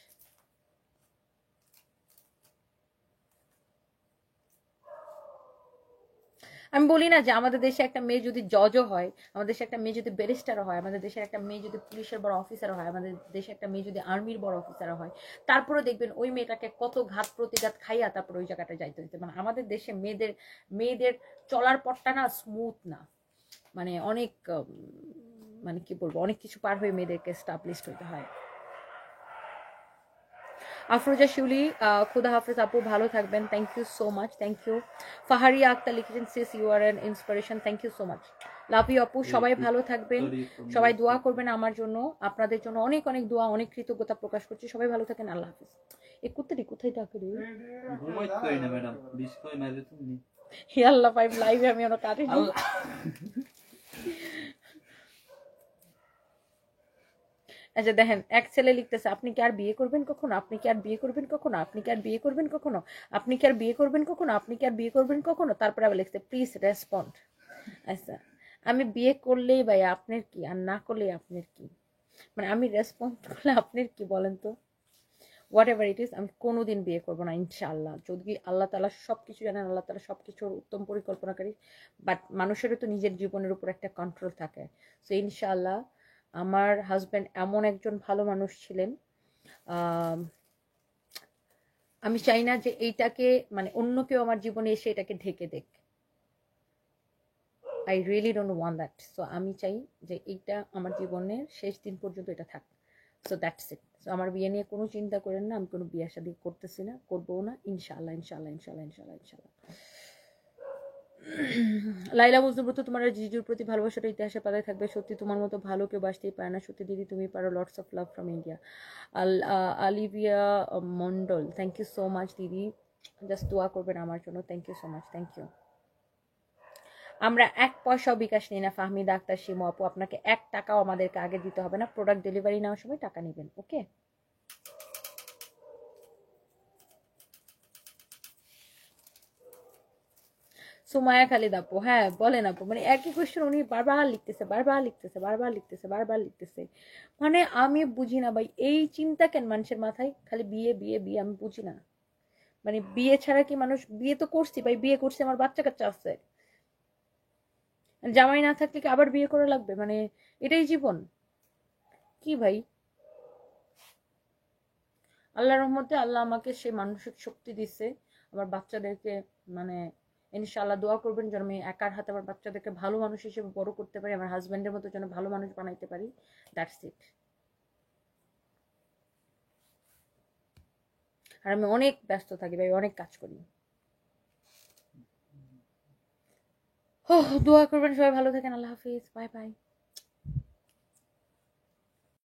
আমি বলি না যে আমাদের দেশে একটা মেয়ে যদি জজও হয়, আমাদের দেশে একটা মেয়ে যদি ব্যারিস্টার হয়, আমাদের দেশের একটা মেয়ে যদি পুলিশের বড় অফিসার হয়, আমাদের দেশে একটা মেয়ে যদি আর্মির বড় অফিসার হয়, তারপরে দেখবেন ওই মেয়েটাকে কত ঘাত প্রতিঘাত খাইয়া তারপর ওই জায়গাটা যাইতে হইতে। মানে আমাদের দেশে মেয়েদের চলার পথটা না স্মুথ না, মানে অনেক মানে কি বলবো, অনেক কিছু পার হয়ে মেয়েদেরকে এস্টাবলিশড হইতে হয়। আফরোজা শিউলি, খুদা হাফেজ আপু, ভালো থাকবেন, thank you so much, thank you. Fahariya Akter লিখেছেন sis you are an inspiration, thank you so much, love you আপু। সবাই ভালো থাকবেন, সবাই দোয়া করবেন আমার জন্য, আপনাদের জন্য অনেক অনেক দোয়া, অনেক কৃতজ্ঞতা প্রকাশ করছি। সবাই ভালো থাকেন, আল্লাহ হাফিজ। এই কুত্তাটি কোথায় ডাকে রে? আল্লাহ পাইব লাইভে আমি ওরা কাটে। আচ্ছা দেখেন, এক ছেলে লিখতেছে আপনি কি আর বিয়ে করবেন কখনো, আপনি কি আর বিয়ে করবেন কখনো, আপনি কি আর বিয়ে করবেন কখনো, আপনি কি আর বিয়ে করবেন কখনো, আপনি কি আর বিয়ে করবেন কখনো। তারপরে আবার লিখছে প্লিজ রেসপন্ড। আচ্ছা, আমি বিয়ে করলেই ভাই আপনার কি, আর না করলেই আপনার কি, মানে আমি রেসপন্ড করলে আপনার কি বলেন তো? হোয়াট এভার ইট ইজ, আমি কোনোদিন বিয়ে করবো না ইনশাআল্লাহ, যদি আল্লাহ তাআলা সবকিছু জানেন, আল্লাহ তাআলা সবকিছুর উত্তম পরিকল্পনাকারী। বাট মানুষেরও তো নিজের জীবনের উপর একটা কন্ট্রোল থাকে। সো ইনশাআল্লাহ আমার হাজব্যান্ড এমন একজন ভালো মানুষ ছিলেন, আমি চাই না যে এইটাকে মানে অন্য কেউ আমার জীবনে এসে এটাকে ঢেকে দেখ। I really don't want that. So আমি চাই যে এইটা আমার জীবনের শেষ দিন পর্যন্ত এটা থাক। So that's it. সো আমার বিয়ে নিয়ে কোনো চিন্তা করেন না, আমি কোনো বিয়ে শাদী করতেছি না, করবো না, ইনশাআল্লাহ ইনশাআল্লাহ ইনশাআল্লাহ ইনশাআল্লাহ ইনশাআল্লাহ। লাইলা মজনুব্রত, তোমার জিজুর প্রতি ভালোবাসাটা ইতিহাসে পাতায় থাকবে, সত্যি তোমার মতো ভালো কেউ বাসতেই পারে না, সত্যি দিদি তুমি পারো, lots of love from India. Olivia Mondal, thank you so much দিদি, জাস্ট দোয়া করবেন আমার জন্য, thank you so much, thank you. আমরা 1 পয়সাও বিকাশ নিই না ফাহমিদা আক্তার শিমু আপু, আপনাকে 1 টাকাও আমাদেরকে আগে দিতে হবে না, প্রোডাক্ট ডেলিভারি নেওয়ার সময় টাকা নেবেন, ওকে? সুমায়া খালিদ আপু, হ্যাঁ বলেন আপু, মানে একই কোয়েশ্চেন উনি বারবার লিখতেছে, মানে আমি বুঝি না ভাই এই চিন্তা কেন মানুষের মাথায়, খালি বিয়ে বিয়ে বিয়ে, আমি বুঝি না। মানে বিয়ে ছাড়া কি মানুষ, বিয়ে তো করছি ভাই, বিয়ে করছি, আমার বাচ্চা কাচ্চা আছে, জামাই না থাকলে কি আবার বিয়ে করা লাগবে? মানে এটাই জীবন কি ভাই? আল্লাহর রহমতে আল্লাহ আমাকে সেই মানসিক শক্তি দিচ্ছে আমার বাচ্চাদেরকে, মানে ইনশাআল্লাহ দোয়া করবেন যেন আমি একার হাতে আমার বাচ্চাদেরকে ভালো মানুষ হিসেবে বড় করতে পারি, আমার হাজবেন্ডের মতো যেন ভালো মানুষ বানাইতে পারি। That's it. আর আমি অনেক ব্যস্ত থাকি ভাই, অনেক কাজ করি। দোয়া করবেন, সবাই ভালো থাকেন, আল্লাহ হাফিজ, বাই বাই।